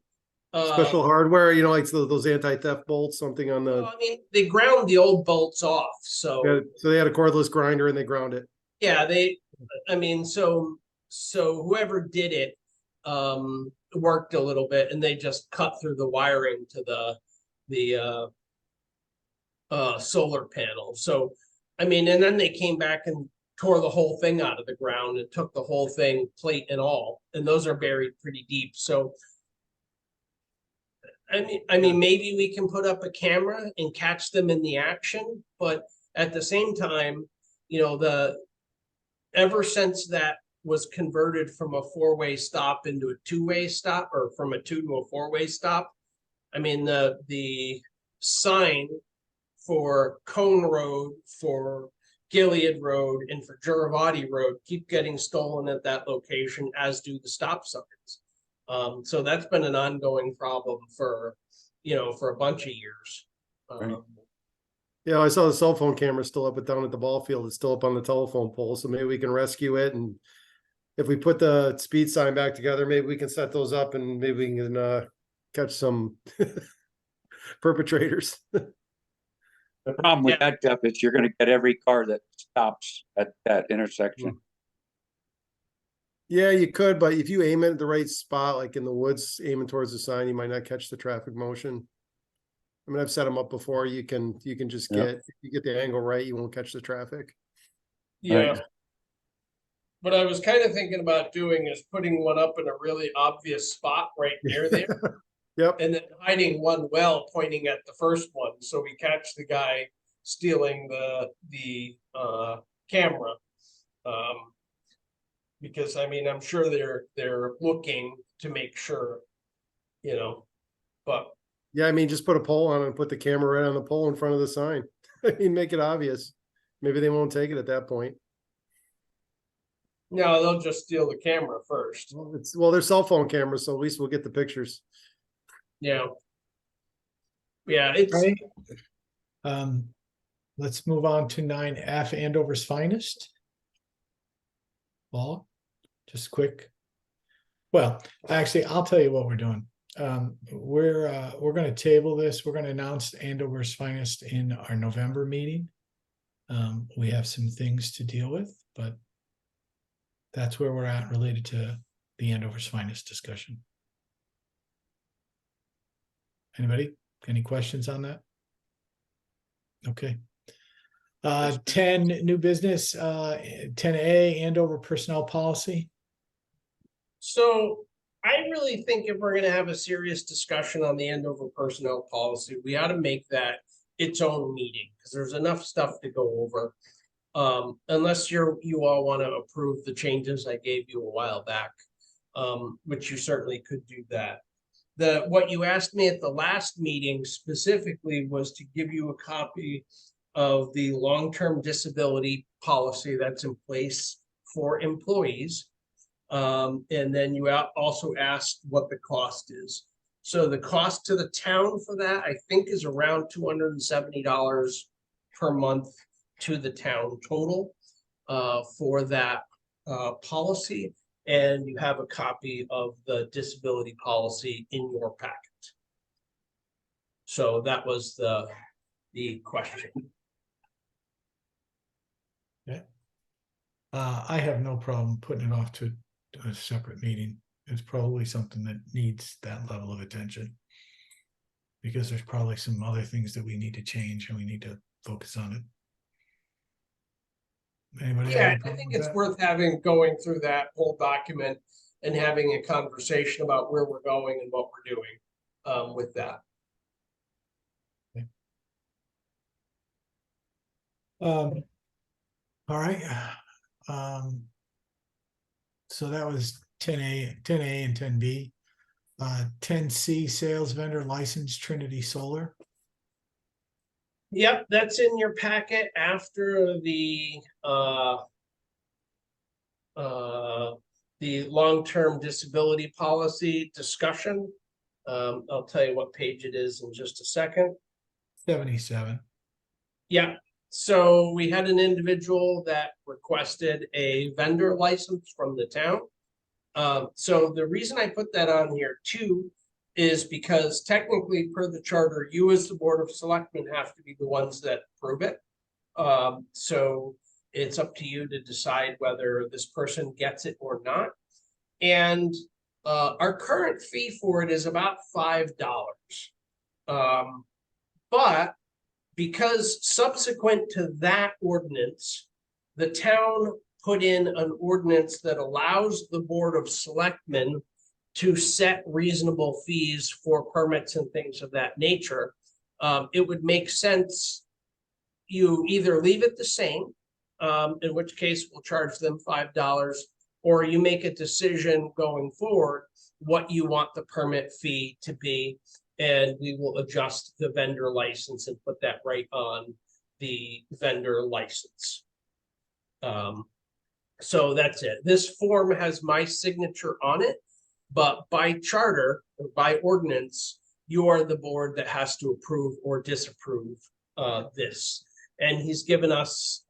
Special hardware, you know, like those anti-theft bolts, something on the, I mean, they ground the old bolts off, so. yeah, so they had a cordless grinder and they ground it. Yeah, I mean, so whoever did it, worked a little bit and they just cut through the wiring to the solar panel. So, I mean, and then they came back and tore the whole thing out of the ground and took the whole thing, plate and all, and those are buried pretty deep. So, I mean, maybe we can put up a camera and catch them in the action, but at the same time, you know, ever since that was converted from a four-way stop into a two-way stop, or from a two to a four-way stop, I mean, the sign for Cone Road, for Gilead Road, and for Giravati Road keep getting stolen at that location, as do the stop signs. So that's been an ongoing problem for, you know, for a bunch of years. Right. Yeah, I saw the cell phone camera still up down at the ball field. It's still up on the telephone pole, so maybe we can rescue it. And if we put the speed sign back together, maybe we can set those up and maybe we can catch some perpetrators. The problem with that, Jeff, is you're gonna get every car that stops at that intersection. Yeah, you could, but if you aim it at the right spot, like in the woods, aiming towards the sign, you might not catch the traffic motion. I mean, I've set them up before. You can just Yep. if you get the angle right, you won't catch the traffic. Yeah. Right. What I was kind of thinking about doing is putting one up in a really obvious spot right near there, Yep. and then hiding one well pointing at the first one, so we catch the guy stealing the camera. Because I mean, I'm sure they're looking to make sure, you know, but Yeah, I mean, just put a pole on it and put the camera right on the pole in front of the sign. I mean, make it obvious. Maybe they won't take it at that point. no, they'll just steal the camera first. Well, they're cell phone cameras, so at least we'll get the pictures. Yeah. Yeah, it's Right. Let's move on to 9F, Andover's Finest. Paul, just quick. Well, actually, I'll tell you what we're doing. We're going to table this. We're going to announce Andover's Finest in our November meeting. We have some things to deal with, but that's where we're at related to the Andover's Finest discussion. Anybody? Any questions on that? Okay. 10 new business, 10A, Andover personnel policy. So I really think if we're gonna have a serious discussion on the Andover personnel policy, we ought to make that its own meeting, because there's enough stuff to go over. Unless you all want to approve the changes I gave you a while back, which you certainly could do that. What you asked me at the last meeting specifically was to give you a copy of the long-term disability policy that's in place for employees. And then you also asked what the cost is. So the cost to the town for that, I think, is around $270 per month to the town total for that policy. And you have a copy of the disability policy in your packet. So that was the question. Yeah. I have no problem putting it off to a separate meeting. It's probably something that needs that level of attention. Because there's probably some other things that we need to change and we need to focus on it. Anybody have Yeah, any I problem think with it's that? worth going through that whole document and having a conversation about where we're going and what we're doing with that. All right. So that was 10A and 10B. 10C sales vendor license Trinity Solar. Yep, that's in your packet after the long-term disability policy discussion. I'll tell you what page it is in just a second. 77. Yeah, so we had an individual that requested a vendor license from the town. So the reason I put that on here too is because technically per the charter, you as the Board of Selectmen have to be the ones that approve it. So it's up to you to decide whether this person gets it or not. And our current fee for it is about $5. But because subsequent to that ordinance, the town put in an ordinance that allows the Board of Selectmen to set reasonable fees for permits and things of that nature. It would make sense you either leave it the same, in which case we'll charge them $5, or you make a decision going forward what you want the permit fee to be, and we will adjust the vendor license and put that right on the vendor license. So that's it. This form has my signature on it, but by charter or by ordinance, you are the board that has to approve or disapprove this. And he's given us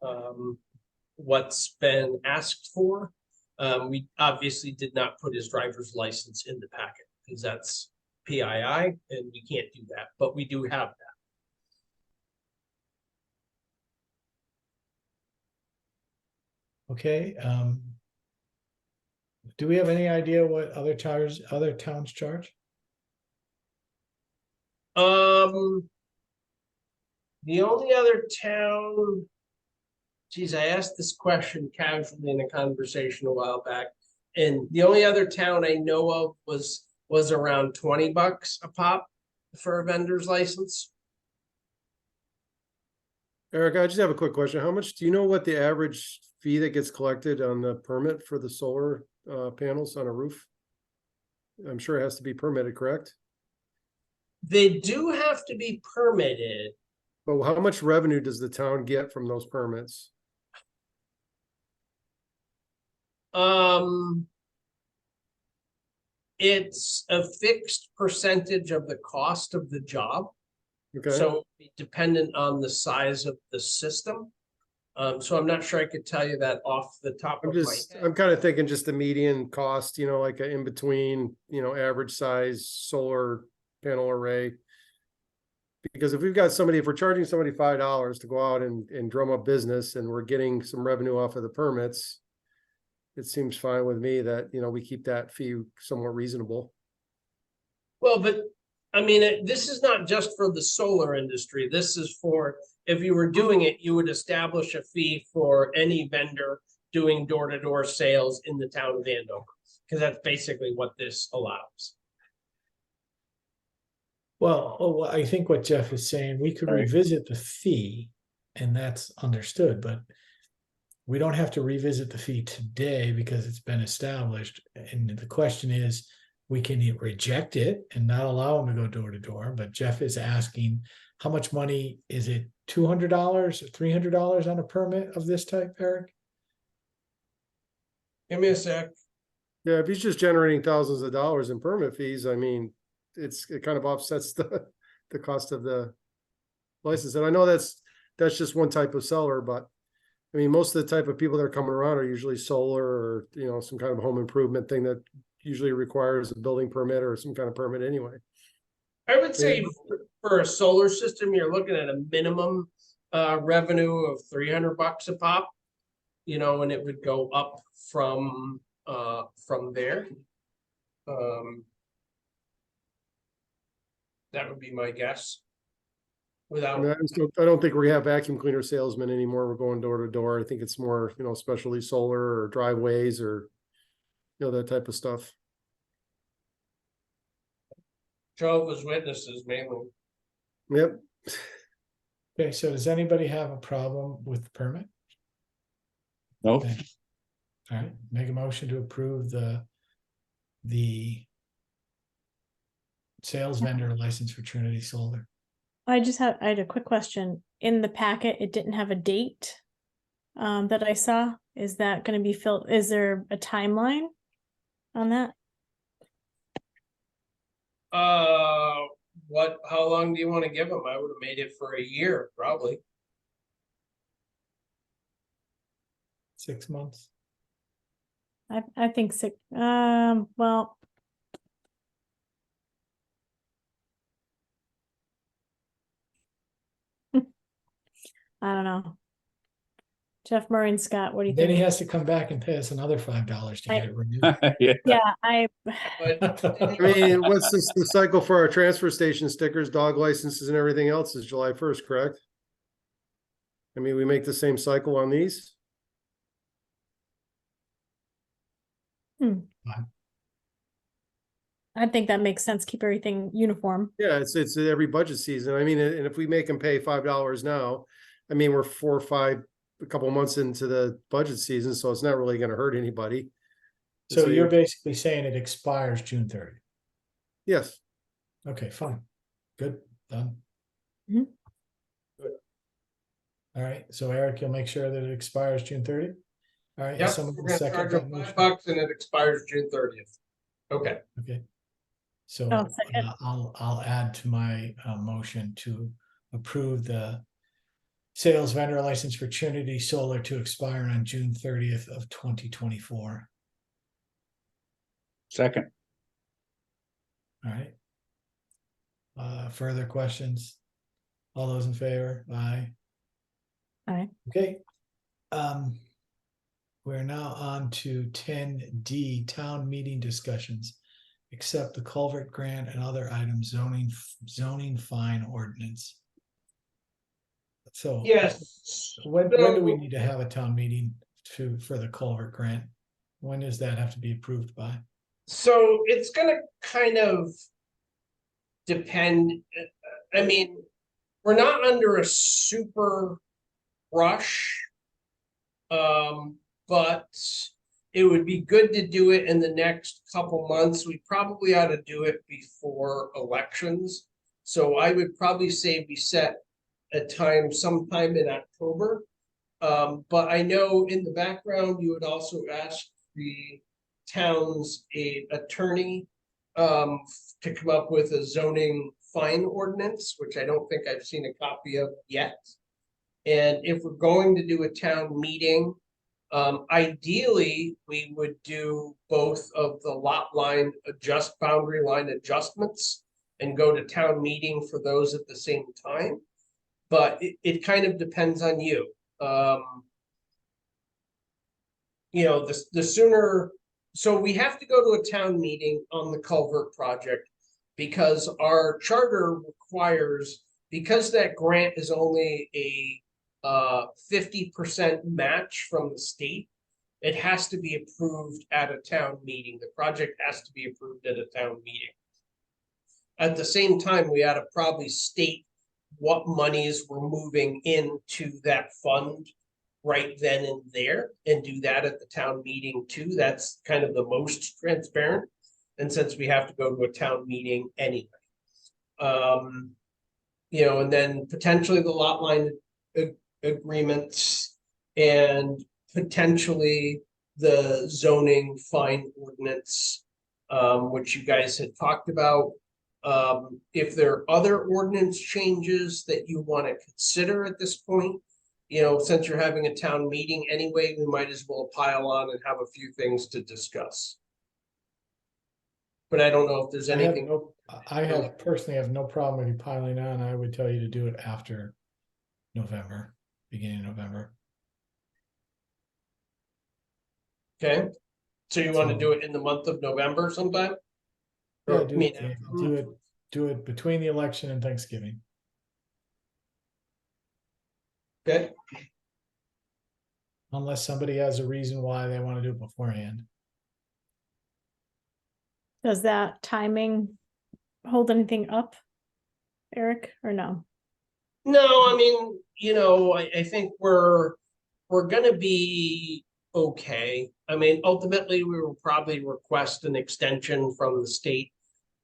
what's been asked for. We obviously did not put his driver's license in the packet because that's PII and we can't do that, but we do have that. Okay. Do we have any idea what other towns charge? The only other town, geez, I asked this question casually in a conversation a while back, and the only other town I know of was around $20 a pop for a vendor's license. Eric, I just have a quick question. How much, do you know what the average fee that gets collected on the permit for the solar panels on a roof? I'm sure it has to be permitted, correct? They do have to be permitted. But how much revenue does the town get from those permits? It's a fixed percentage of the cost of the job. Okay, So it'd be dependent on the size of the system. So I'm not sure I could tell you that off the top of my head. I'm kind of thinking just the median cost, you know, like a in between, you know, average size solar panel array. Because if we're charging somebody $5 to go out and drum up business and we're getting some revenue off of the permits, it seems fine with me that, you know, we keep that fee somewhat reasonable. Well, but I mean, this is not just for the solar industry. This is for, if you were doing it, you would establish a fee for any vendor doing door-to-door sales in the town of Andover, because that's basically what this allows. Well, I think what Jeff is saying, we could Right. revisit the fee, and that's understood, but we don't have to revisit the fee today because it's been established. And the question is, we can reject it and not allow them to go door to door, but Jeff is asking, how much money is it? $200 or $300 on a permit of this type, Eric? Give me a sec. Yeah, if he's just generating thousands of dollars in permit fees, I mean, it kind of offsets the cost of the license. And I know that's just one type of seller, but I mean, most of the type of people that are coming around are usually solar or, you know, some kind of home improvement thing that usually requires a building permit or some kind of permit anyway. I would say for a solar system, you're looking at a minimum revenue of $300 a pop, you know, and it would go up from there. That would be my guess. I mean, I don't think we have vacuum cleaner salesmen anymore. We're going door to door. I think it's more, you know, specialty solar or driveways or, you know, that type of stuff. Jehovah's Witnesses mainly. Yep. Okay, so does anybody have a problem with the permit? No, Okay. All right, make a motion to approve the sales vendor license for Trinity Solar. I had a quick question. In the packet, it didn't have a date that I saw. Is that going to be filled? Is there a timeline on that? How long do you want to give them? I would have made it for a year, probably. 6 months. I think six. Well, I don't know. Jeff Murray and Scott, what do you Then he think? has to come back and pay us another $5 to get it renewed. Yeah. Yeah, I But I mean, what's this, the cycle for our transfer station stickers, dog licenses and everything else is July 1st, correct? I mean, we make the same cycle on these? I think that makes sense. Keep everything uniform. Yeah, it's every budget season. I mean, and if we make them pay $5 now, I mean, we're 4 or 5, a couple months into the budget season, so it's not really gonna hurt anybody. So you're basically saying it expires June 30th. Yes, Okay, fine. Good, done. Mhm. Good. All right, so Eric, you'll make sure that it expires June 30th? All right, yep, someone we're can gonna second charge that them motion? $5 and it expires June 30th. Okay, Okay. So I'll second. I'll add to my motion to approve the sales vendor license for Trinity Solar to expire on June 30th of 2024. Second. All right. Further questions? All those in favor? Aye. Aye. Okay. We're now on to 10D, town meeting discussions. Accept the culvert grant and other items, zoning fine ordinance. So. yes. When do we So- need to have a town meeting for the culvert grant? When does that have to be approved by? So it's gonna kind of depend. I mean, we're not under a super rush. But it would be good to do it in the next couple months. We probably ought to do it before elections. So I would probably say we set a time sometime in October. But I know in the background, you would also ask the town's attorney to come up with a zoning fine ordinance, which I don't think I've seen a copy of yet. And if we're going to do a town meeting, ideally, we would do both of the boundary line adjustments and go to town meeting for those at the same time. But it kind of depends on you. You know, the sooner, so we have to go to a town meeting on the culvert project because our charter requires, because that grant is only a 50% match from the state, it has to be approved at a town meeting. The project has to be approved at a town meeting. At the same time, we ought to probably state what monies we're moving into that fund right then and there, and do that at the town meeting too. That's kind of the most transparent. And since we have to go to a town meeting anyway. You know, and then potentially the lot line agreements and potentially the zoning fine ordinance, which you guys had talked about. If there are other ordinance changes that you want to consider at this point, you know, since you're having a town meeting anyway, we might as well pile on and have a few things to discuss. But I don't know if there's anything. I personally have no problem with you piling on. I would tell you to do it after November, beginning of November. Okay, so you want to do it in the month of November sometime? Yeah, Or, do I mean, it, do it between the election and Thanksgiving. okay, Unless somebody has a reason why they want to do it beforehand. Does that timing hold anything up, Eric, or no? no, I mean, you know, I think we're gonna be okay. I mean, ultimately, we will probably request an extension from the state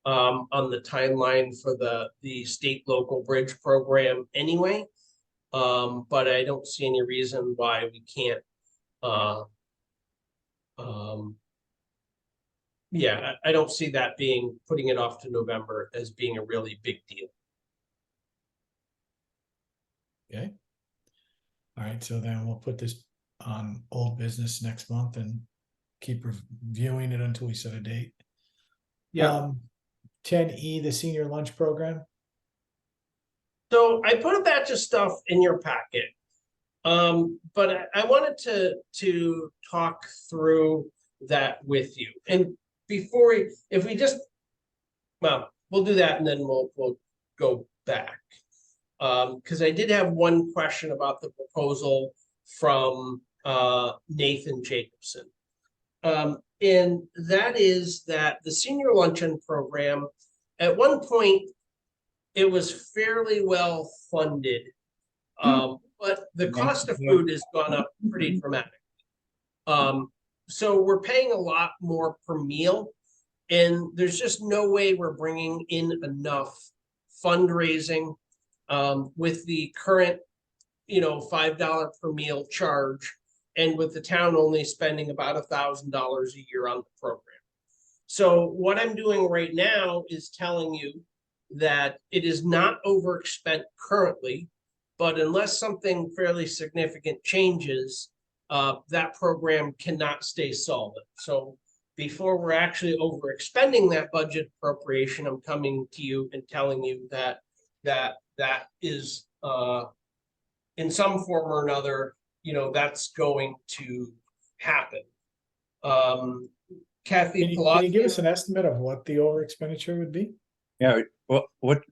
on the timeline for the state local bridge program anyway. But I don't see any reason why we can't, yeah, I don't see that putting it off to November as being a really big deal. Okay. All right, so then we'll put this on old business next month and keep reviewing it until we set a date. Yeah. 10E, the senior lunch program. So I put a batch of stuff in your packet. But I wanted to talk through that with you. And before if we just, well, we'll do that and then we'll go back. Because I did have one question about the proposal from Nathan Jacobson. And that is that the senior luncheon program, at one point, it was fairly well funded. But the cost of food has gone up pretty dramatically. So we're paying a lot more per meal, and there's just no way we're bringing in enough fundraising with the current, $5 per meal charge, and with the town only spending about $1,000 a year on the program. So what I'm doing right now is telling you that it is not overspent currently, but unless something fairly significant changes, that program cannot stay solvent. So before we're actually overexpending that budget appropriation, I'm coming to you and telling you that is in some form or another, that's going to happen. Kathy, Can you give us an estimate of what the over expenditure would be? Yeah, well, what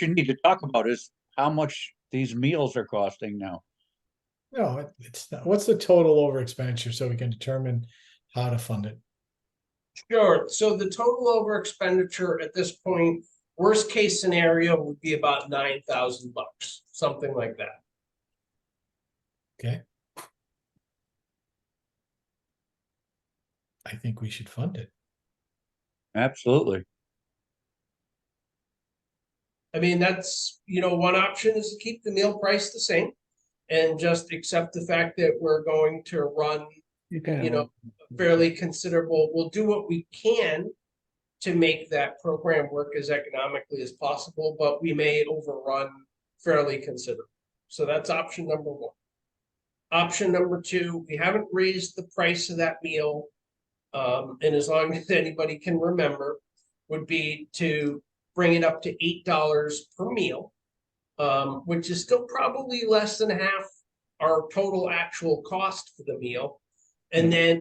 you need to talk about is how much these meals are costing now. No, it's not. What's the total over expenditure so we can determine how to fund it? Sure. So the total over expenditure at this point, worst case scenario would be about $9,000, something like that. Okay. I think we should fund it. Absolutely. I mean, that's, one option is to keep the meal price the same and just accept the fact that we're going to run, fairly considerable, we'll do what we can to make that program work as economically as possible, but we may overrun fairly considerably. So that's option number one. Option number two, we haven't raised the price of that meal. And as long as anybody can remember, would be to bring it up to $8 per meal, which is still probably less than half our total actual cost for the meal. And then,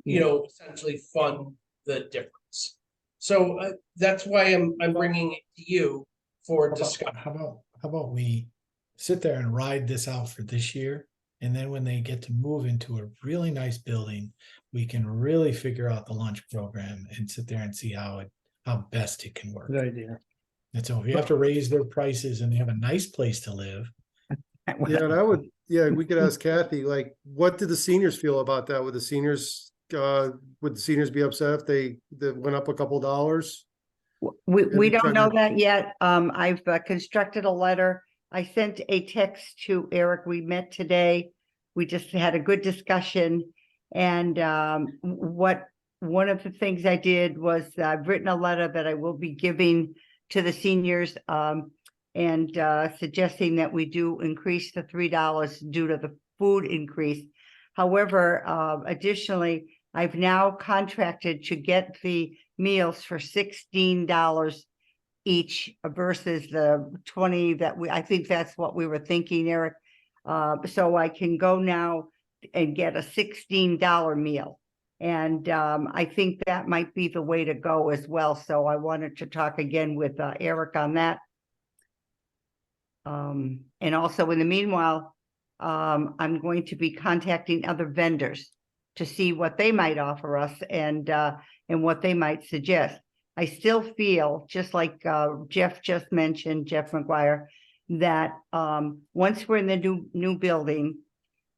essentially fund the difference. So that's why I'm bringing it to you for discussion. How about we sit there and ride this out for this year? And then when they get to move into a really nice building, we can really figure out the lunch program and sit there and see how best it can work. Good idea. And so if you have to raise their prices and they have a nice place to live. Yeah, and we could ask Kathy, like, what did the seniors feel about that? Would the seniors be upset if they went up a couple dollars? We don't know that yet. I've constructed a letter. I sent a text to Eric. We met today. We just had a good discussion. And one of the things I did was I've written a letter that I will be giving to the seniors and suggesting that we do increase the $3 due to the food increase. However, additionally, I've now contracted to get the meals for $16 each versus the 20 that I think that's what we were thinking, Eric. So I can go now and get a $16 meal. And I think that might be the way to go as well. So I wanted to talk again with Eric on that. And also in the meanwhile, I'm going to be contacting other vendors to see what they might offer us and what they might suggest. I still feel, just like Jeff just mentioned, Jeff McGuire, that once we're in the new building,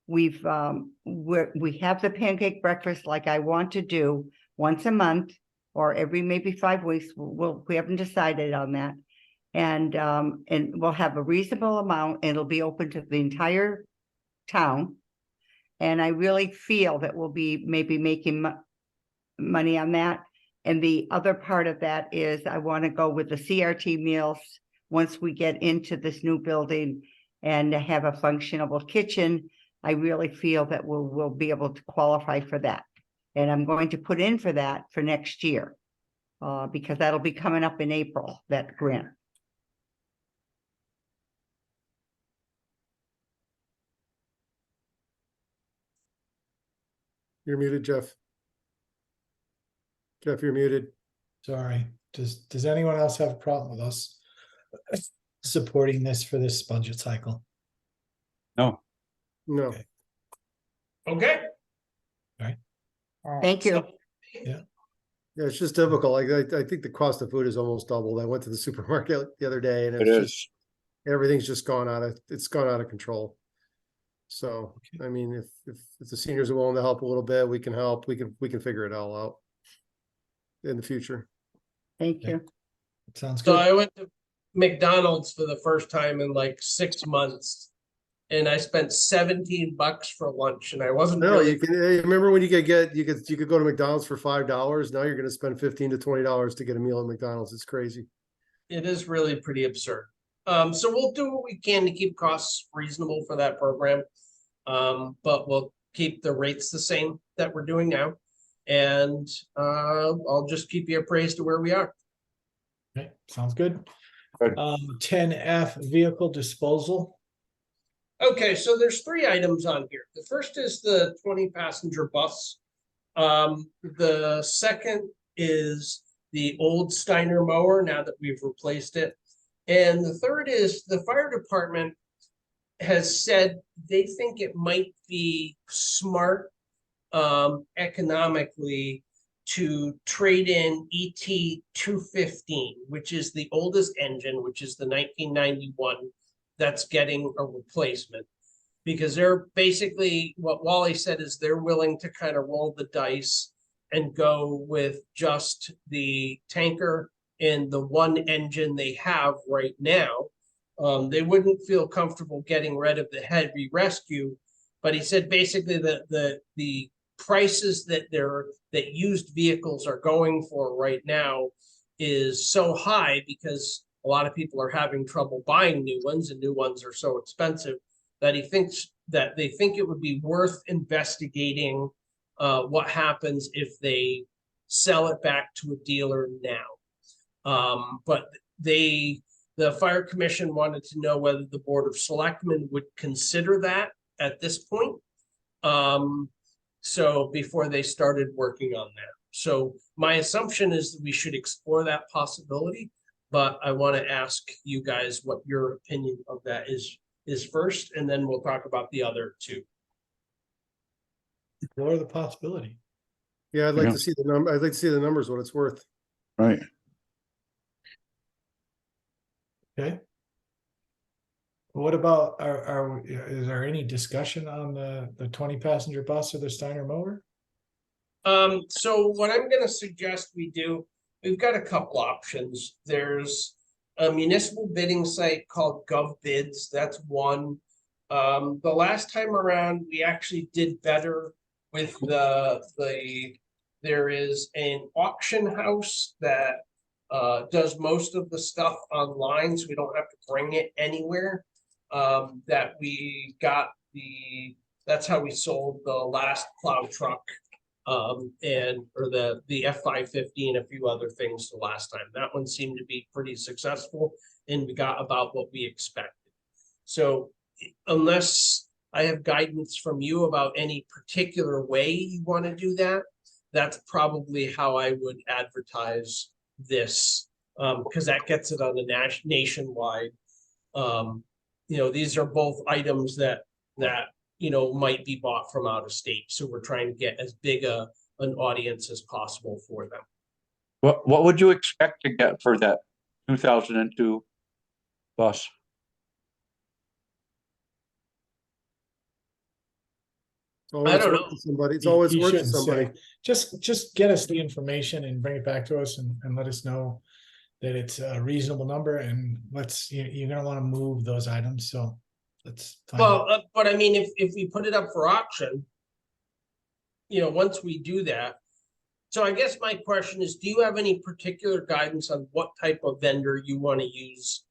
we have the pancake breakfast like I want to do once a month or every maybe 5 weeks. We haven't decided on that. And we'll have a reasonable amount, and it'll be open to the entire town. And I really feel that we'll be maybe making money on that. And the other part of that is I want to go with the CRT meals once we get into this new building and have a functional kitchen. I really feel that we'll be able to qualify for that. And I'm going to put in for that for next year, because that'll be coming up in April, that grant. You're muted, Jeff. Jeff, you're muted. Sorry. Does anyone else have a problem with us supporting this for this budget cycle? No, No. Okay. Okay. Thank you. Yeah, it's just difficult. Like I think the cost of food is almost doubled. I went to the supermarket the other day, and it it's is. just everything's just gone out of control. So I mean, if the seniors are willing to help a little bit, we can help. We can figure it all out in the future. Thank Yeah. you. It sounds So good. I went to McDonald's for the first time in like 6 months. And I spent $17 for lunch, and I wasn't No, really. you can remember when you could go to McDonald's for $5. Now you're going to spend $15 to $20 to get a meal at McDonald's. It's crazy. It is really pretty absurd. So we'll do what we can to keep costs reasonable for that program. But we'll keep the rates the same that we're doing now. And I'll just keep you appraised to where we are. Okay, sounds good. Good. 10F vehicle disposal. Okay, so there's 3 items on here. The first is the 20-passenger bus. The second is the old Steiner mower, now that we've replaced it. And the third is the fire department has said they think it might be smart economically to trade in ET 215, which is the oldest engine, which is the 1991 that's getting a replacement. Because they're basically, what Wally said is they're willing to kind of roll the dice and go with just the tanker and the one engine they have right now. They wouldn't feel comfortable getting rid of the heavy rescue, but he said basically that the prices that used vehicles are going for right now is so high because a lot of people are having trouble buying new ones, and new ones are so expensive that they think it would be worth investigating what happens if they sell it back to a dealer now. But the fire commission wanted to know whether the Board of Selectmen would consider that at this point. So before they started working on that. So my assumption is that we should explore that possibility, but I want to ask you guys what your opinion of that is first, and then we'll talk about the other 2. Explore the possibility. Yeah, I'd like Yeah. to see the number. I'd like to see the numbers, what it's worth. Right. Okay. What about, is there any discussion on the 20-passenger bus or the Steiner mower? So what I'm gonna suggest we do, we've got a couple options. There's a municipal bidding site called GovBids, that's one. The last time around, we actually did better with there is an auction house that does most of the stuff online, so we don't have to bring it anywhere. That we got that's how we sold the last plow truck, or the F550 and a few other things the last time. That one seemed to be pretty successful, and we got about what we expected. So unless I have guidance from you about any particular way you want to do that, that's probably how I would advertise this, because that gets it on the nationwide. These are both items that might be bought from out of state. So we're trying to get as big an audience as possible for them. What would you expect to get for that 2002 bus? It's always don't worth know. to somebody. It's You- always you worth to shouldn't somebody. say. Just get us the information and bring it back to us and let us know that it's a reasonable number, and you're gonna wanna move those items, so let's find out. Well, but I mean, if we put it up for auction, once we do that. So I guess my question is, do you have any particular guidance on what type of vendor you want to use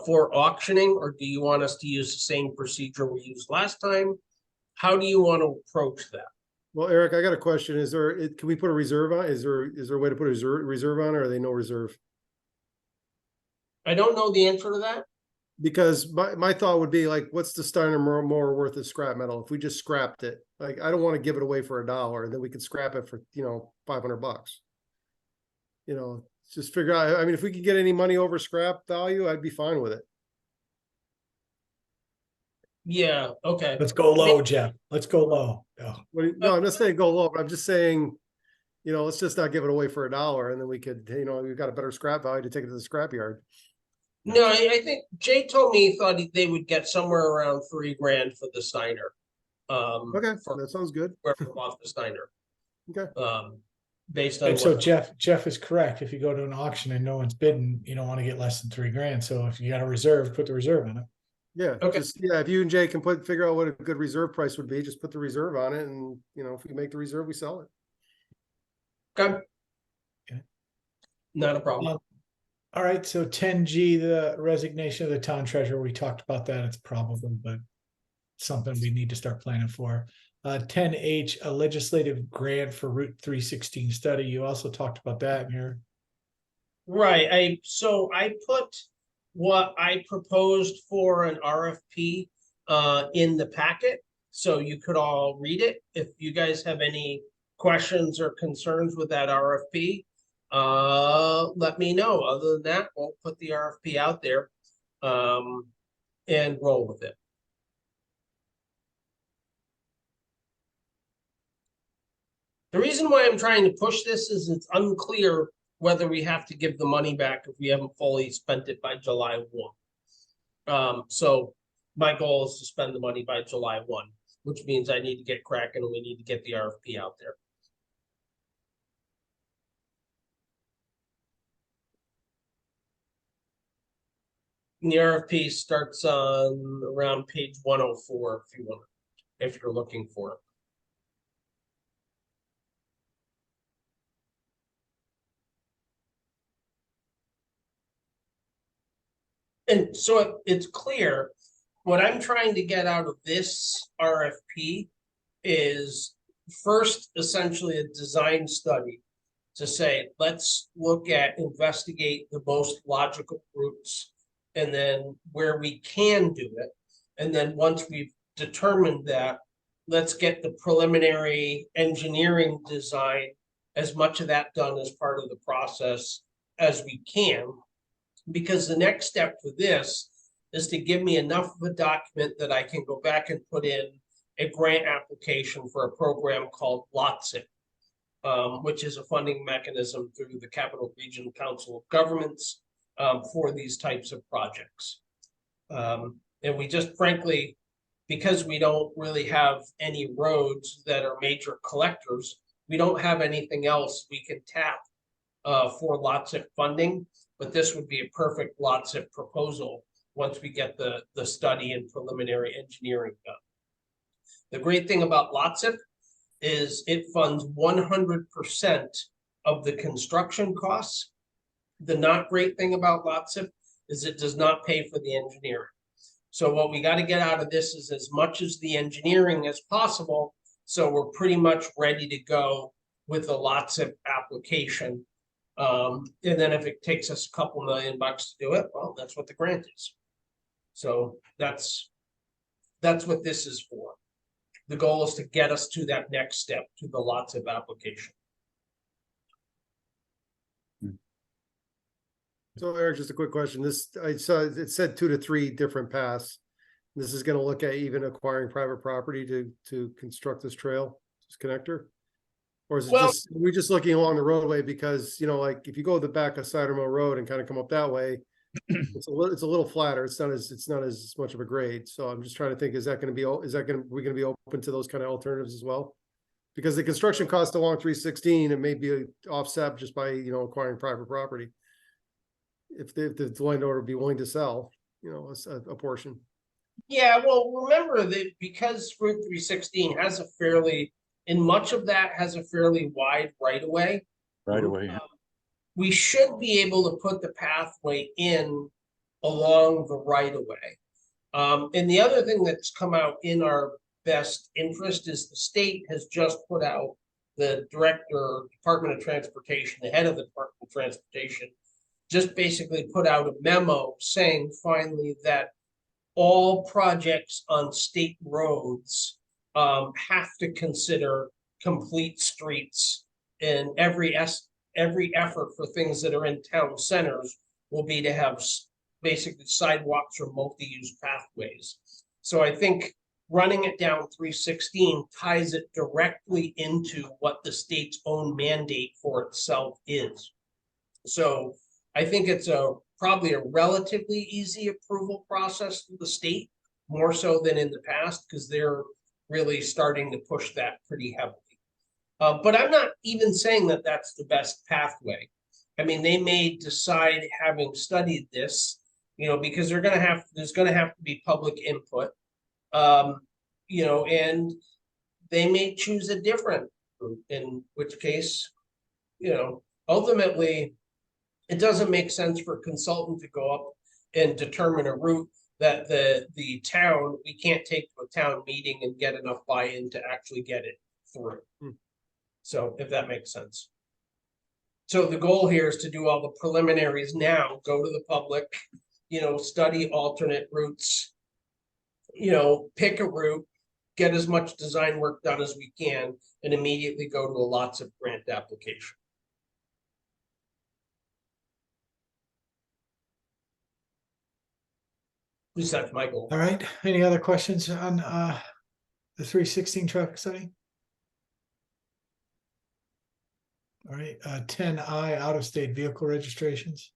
for auctioning, or do you want us to use the same procedure we used last time? How do you want to approach that? Well, Eric, I got a question. Can we put a reserve on? Is there a way to put a reserve on, or are they no reserve? I don't know the answer to that. Because my thought would be like, what's the Steiner more worth of scrap metal? If we just scrapped it, like, I don't want to give it away for $1, and then we could scrap it for, $500. Just figure out, I mean, if we could get any money over scrap value, I'd be fine with it. Yeah, okay. Let's go low, Jeff. Let's go low. Yeah. No, I'm not saying go low, but I'm just saying, let's just not give it away for $1, and then we could, we've got a better scrap value to take it to the scrap yard. No, I think Jay told me he thought they would get somewhere around $3,000 for the Steiner. Okay, for that sounds good. whoever bought the Steiner. Okay. Based on And so what- Jeff is correct. If you go to an auction and no one's bidding, you don't wanna get less than $3,000. So if you got a reserve, put the reserve on it. Yeah, Okay. if you and Jay can figure out what a good reserve price would be, just put the reserve on it, and, if we make the reserve, we sell it. Okay. Okay. Not a problem. All right, so 10G, the resignation of the town treasurer, we talked about that. It's probable, but something we need to start planning for. 10H, a legislative grant for Route 316 study. You also talked about that in your. Right, I put what I proposed for an RFP in the packet, so you could all read it. If you guys have any questions or concerns with that RFP, let me know. Other than that, we'll put the RFP out there and roll with it. The reason why I'm trying to push this is it's unclear whether we have to give the money back if we haven't fully spent it by July 1. So my goal is to spend the money by July 1, which means I need to get cracking and we need to get the RFP out there. And the RFP starts on around page 104 if you're looking for it. And so it's clear, what I'm trying to get out of this RFP is first essentially a design study to say, let's investigate the most logical routes, and then where we can do it. And then once we've determined that, let's get the preliminary engineering design, as much of that done as part of the process as we can. Because the next step for this is to give me enough of a document that I can go back and put in a grant application for a program called LOTSIP, which is a funding mechanism through the Capital Region Council of Governments for these types of projects. And we just frankly, because we don't really have any roads that are major collectors, we don't have anything else we can tap for LOTSIP funding. But this would be a perfect LOTSIP proposal once we get the study and preliminary engineering done. The great thing about LOTSIP is it funds 100% of the construction costs. The not great thing about LOTSIP is it does not pay for the engineering. So what we got to get out of this is as much as the engineering as possible. So we're pretty much ready to go with the LOTSIP application. And then if it takes us a couple $1 million to do it, well, that's what the grant is. So that's what this is for. The goal is to get us to that next step, to the LOTSIP application. So Eric, just a quick question. I saw it said 2 to 3 different paths. This is going to look at even acquiring private property to construct this trail, this connector? Or is it are we just looking along the roadway because, like if you go the back of Cider Mill Road and kind of come up that way, It's a little flatter. It's not as much of a grade. So I'm just trying to think, is that gonna be, we gonna be open to those kind of alternatives as well? Because the construction cost along 316, it may be offset just by, acquiring private property. If the landowner would be willing to sell, a portion. Yeah, well, remember that because Route 316 has in much of that has a fairly wide right of way. Right away. We should be able to put the pathway in along the right of way. And the other thing that's come out in our best interest is the state has just put out, the Department of Transportation, the head of the Department of Transportation, just basically put out a memo saying finally that all projects on state roads have to consider complete streets, and every effort for things that are in town centers will be to have basically sidewalks or multi-use pathways. So I think running it down 316 ties it directly into what the state's own mandate for itself is. So I think it's probably a relatively easy approval process for the state, more so than in the past, because they're really starting to push that pretty heavily. But I'm not even saying that that's the best pathway. I mean, they may decide, having studied this, because there's gonna have to be public input, and they may choose a different route, in which case, ultimately, it doesn't make sense for a consultant to go up and determine a route that the town, we can't take to a town meeting and get enough buy-in to actually get it through. So if that makes sense. So the goal here is to do all the preliminaries now, go to the public, study alternate routes, pick a route, get as much design work done as we can, and immediately go to a lots of grant application. At least that's my goal. All right, any other questions on the 316 traffic study? All right, 10I, out-of-state vehicle registrations.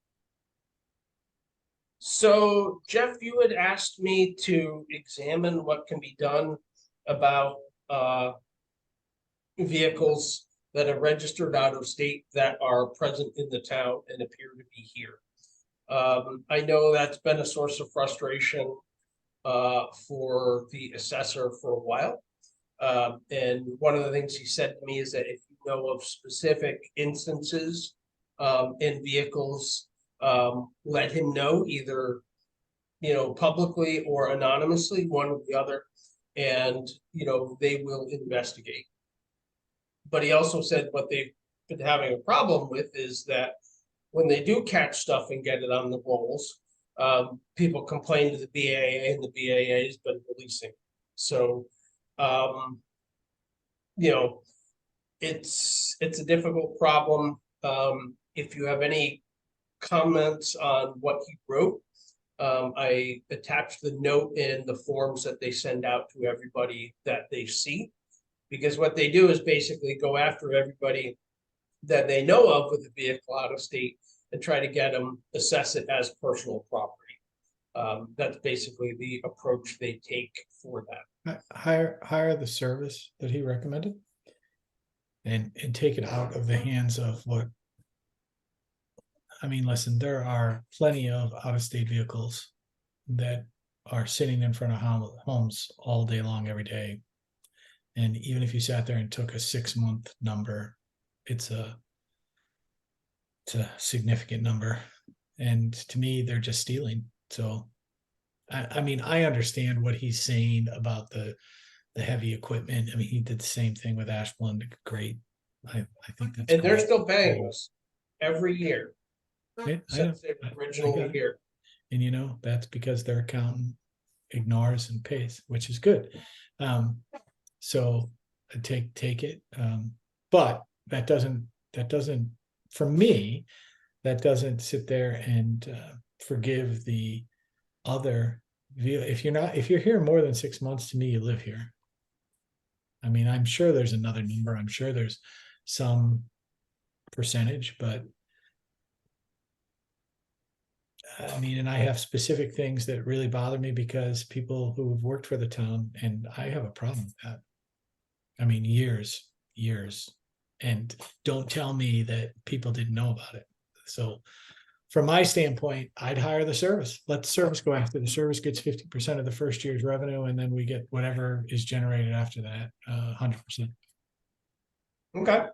So Jeff, you had asked me to examine what can be done about vehicles that are registered out of state that are present in the town and appear to be here. I know that's been a source of frustration for the assessor for a while. And one of the things he said to me is that if you know of specific instances in vehicles, let him know, either publicly or anonymously, one or the other, and they will investigate. But he also said what they've been having a problem with is that when they do catch stuff and get it on the rolls, people complain to the BAA, and the BAA has been releasing. So, it's a difficult problem. If you have any comments on what he wrote, I attached the note in the forms that they send out to everybody that they see, because what they do is basically go after everybody that they know of with a vehicle out of state and try to get them, assess it as personal property. That's basically the approach they take for that. Hire the service that he recommended, and take it out of the hands of what. I mean, listen, there are plenty of out-of-state vehicles that are sitting in front of homes all day long, every day. And even if you sat there and took a 6-month number, it's a significant number. And to me, they're just stealing. So, I mean, I understand what he's saying about the heavy equipment. I mean, he did the same thing with Ashland. Great. I think that's And they're great. still paying us every year I know. since they were originally here. And that's because their accountant ignores and pays, which is good. So take it. But that doesn't, for me, that doesn't sit there and forgive the other view. If you're here more than 6 months, to me, you live here. I mean, I'm sure there's another number. I'm sure there's some percentage, but I mean, and I have specific things that really bother me because people who have worked for the town, and I have a problem with that. I mean, years, and don't tell me that people didn't know about it. So from my standpoint, I'd hire the service. Let the service go after. The service gets 50% of the first year's revenue, and then we get whatever is generated after that, 100%. Okay,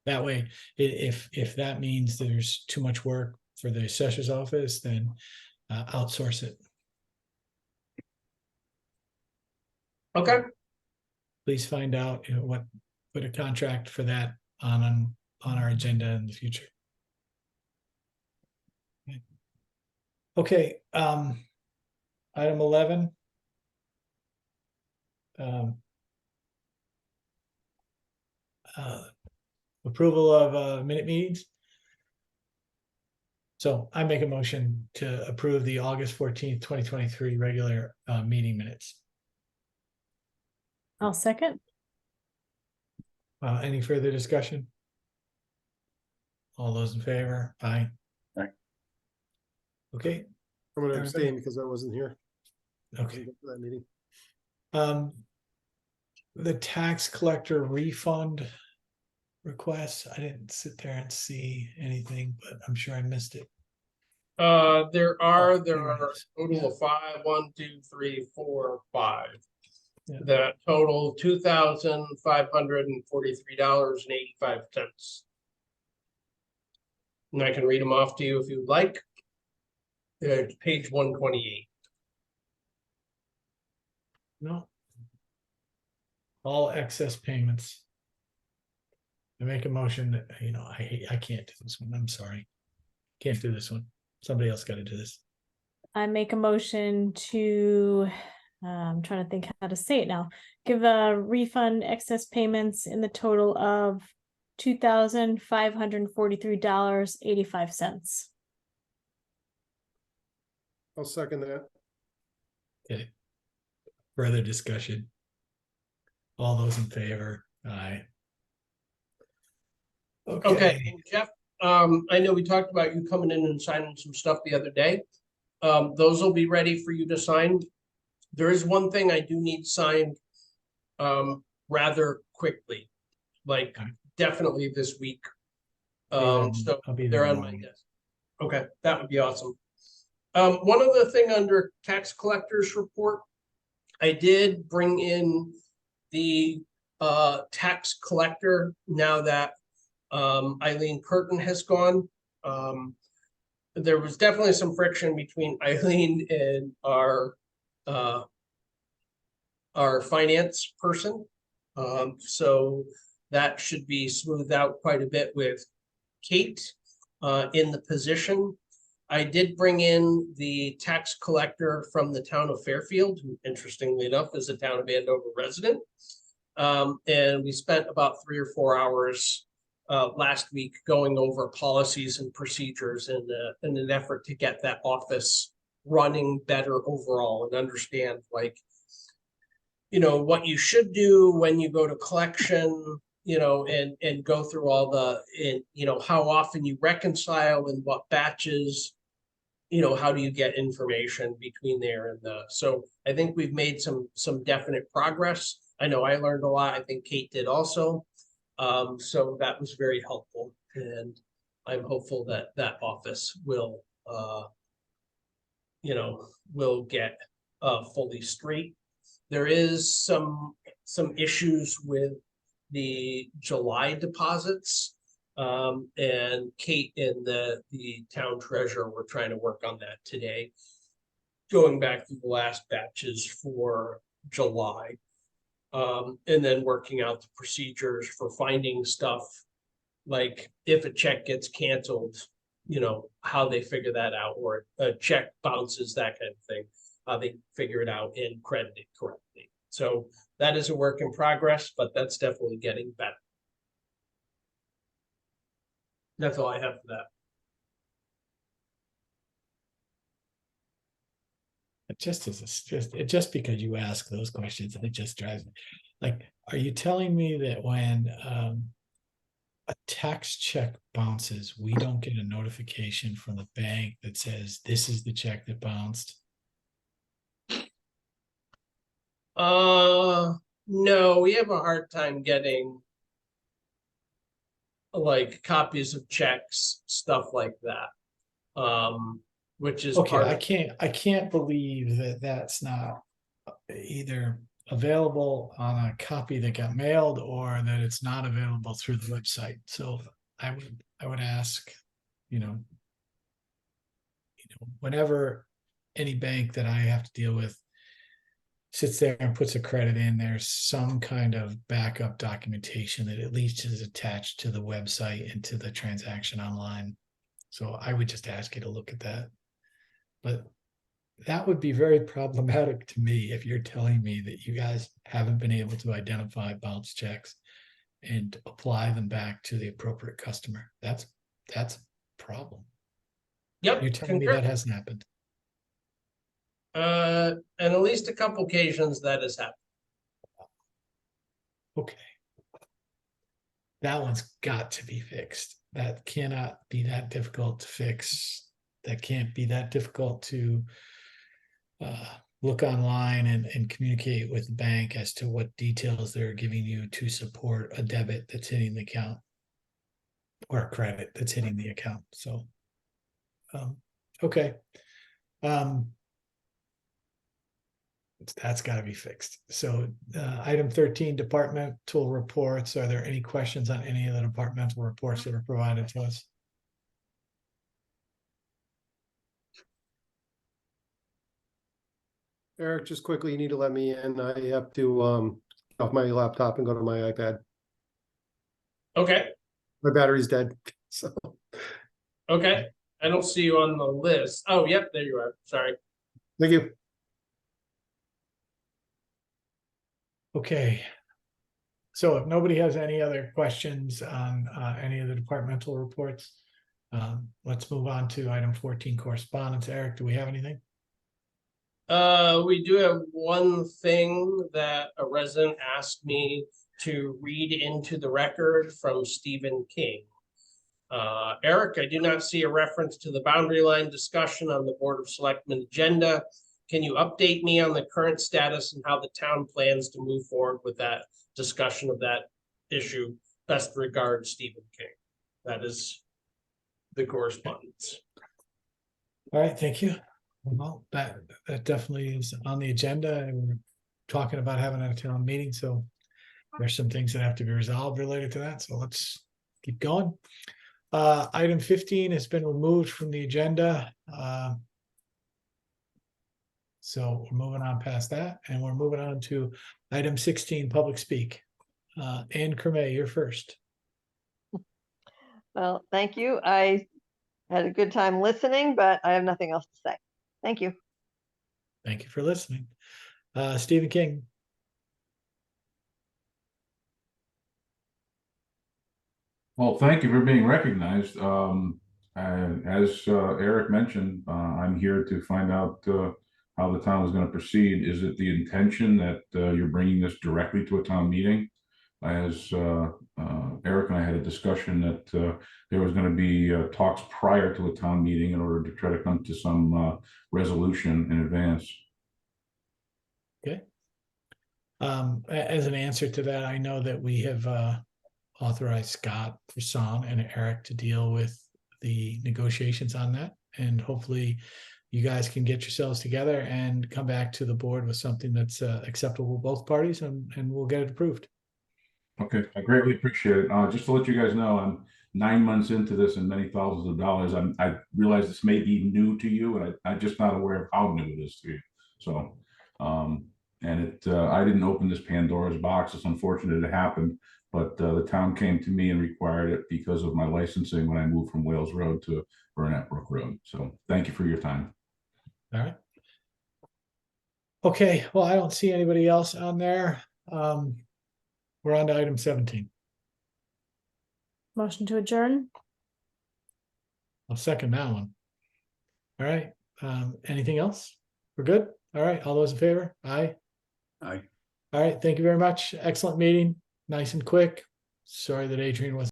That way, if that means there's too much work for the assessor's office, then outsource it. okay, Please find out put a contract for that on our agenda in the future. Okay, item 11. Approval of minute meetings. So I make a motion to approve the August 14th, 2023 regular meeting minutes. I'll second. Any further discussion? All those in favor? Aye. Aye. Okay, I'm gonna Everybody- abstain because I wasn't here. okay. For that meeting. The tax collector refund request, I didn't sit there and see anything, but I'm sure I missed it. there are there it a is. total of 5, 1, 2, 3, 4, 5. Yeah. That total $2,543.85. And I can read them off to you if you'd like. It's page 128. No. All excess payments. I make a motion that, I can't do this one. I'm sorry. Can't do this one. Somebody else got to do this. I make a motion to, I'm trying to think how to say it now. Give a refund excess payments in the total of $2,543.85. I'll second that. Okay. Further discussion. All those in favor? Aye. Okay, and Jeff, I know we talked about you coming in and signing some stuff the other day. Those will be ready for you to sign. There is one thing I do need signed rather quickly, like Okay. definitely this week. I'll So be they're there on my tomorrow. desk. Okay, that would be awesome. One other thing under tax collectors report, I did bring in the tax collector now that Eileen Curtin has gone. There was definitely some friction between Eileen and our finance person. So that should be smoothed out quite a bit with Kate in the position. I did bring in the tax collector from the town of Fairfield, who interestingly enough is a town of Andover resident. And we spent about 3 or 4 hours last week going over policies and procedures in an effort to get that office running better overall and understand, like, what you should do when you go to collection, and go through all how often you reconcile and what batches, how do you get information between there and so I think we've made some definite progress. I know I learned a lot. I think Kate did also. So that was very helpful, and I'm hopeful that that office will get fully straight. There is some issues with the July deposits. And Kate and the town treasurer were trying to work on that today, going back through the last batches for July. And then working out the procedures for finding stuff, like if a check gets canceled, how they figure that out, or a check bounces, that kind of thing, how they figure it out and credit it correctly. So that is a work in progress, but that's definitely getting better. That's all I have for that. Just because you ask those questions, it just drives me. Like, are you telling me that when a tax check bounces, we don't get a notification from the bank that says this is the check that bounced. No, we have a hard time getting like copies of checks, stuff like that. Which is Okay, part I of, can't believe that that's not either available on a copy that got mailed or that it's not available through the website. So I would ask, whenever any bank that I have to deal with sits there and puts a credit in, there's some kind of backup documentation that at least is attached to the website and to the transaction online. So I would just ask you to look at that. But that would be very problematic to me if you're telling me that you guys haven't been able to identify bounce checks and apply them back to the appropriate customer. That's a problem. yep. You're telling me concur. that hasn't happened. And at least a couple occasions that has happened. Okay. That one's got to be fixed. That cannot be that difficult to fix. That can't be that difficult to look online and communicate with the bank as to what details they're giving you to support a debit that's hitting the account or a credit that's hitting the account. So, okay. That's got to be fixed. So item 13, departmental reports. Are there any questions on any of the departmental reports that are provided to us? Eric, just quickly, you need to let me in. I have to off my laptop and go to my iPad. Okay, My battery's dead. So okay. I don't see you on the list. Oh, yep, there you are. Sorry. thank you. Okay. So if nobody has any other questions on any of the departmental reports, let's move on to item 14, correspondence. Eric, do we have anything? We do have one thing that a resident asked me to read into the record from Stephen King. Eric, I do not see a reference to the boundary line discussion on the Board of Selectmen agenda. Can you update me on the current status and how the town plans to move forward with that discussion of that issue? Best regards, Stephen King. That is the correspondence. All right, thank you. Well, that definitely is on the agenda, and we're talking about having a town meeting, so there's some things that have to be resolved related to that, so let's keep going. Item 15 has been removed from the agenda. So we're moving on past that, and we're moving on to item 16, public speak. Ann Cremay, you're first. Well, thank you. I had a good time listening, but I have nothing else to say. Thank you. Thank you for listening. Stephen King. Well, thank you for being recognized. As Eric mentioned, I'm here to find out how the town is going to proceed. Is it the intention that you're bringing this directly to a town meeting? As Eric and I had a discussion that there was going to be talks prior to a town meeting in order to try to come to some resolution in advance. Okay. As an answer to that, I know that we have authorized Scott Brisson and Eric to deal with the negotiations on that. And hopefully you guys can get yourselves together and come back to the board with something that's acceptable to both parties, and we'll get it approved. Okay, I greatly appreciate it. Just to let you guys know, I'm 9 months into this and many thousands of dollars. I realize this may be new to you, and I'm just not aware of how new it is to you. So, I didn't open this Pandora's box. It's unfortunate it happened, but the town came to me and required it because of my licensing when I moved from Wales Road to Burnett Brook Road. So thank you for your time. All right. Okay, well, I don't see anybody else on there. We're on to item 17. Motion to adjourn? I'll second that one. All right. Anything else? We're good? All right. All those in favor? Aye. Aye. All right. Thank you very much. Excellent meeting. Nice and quick. Sorry that Adrian wasn't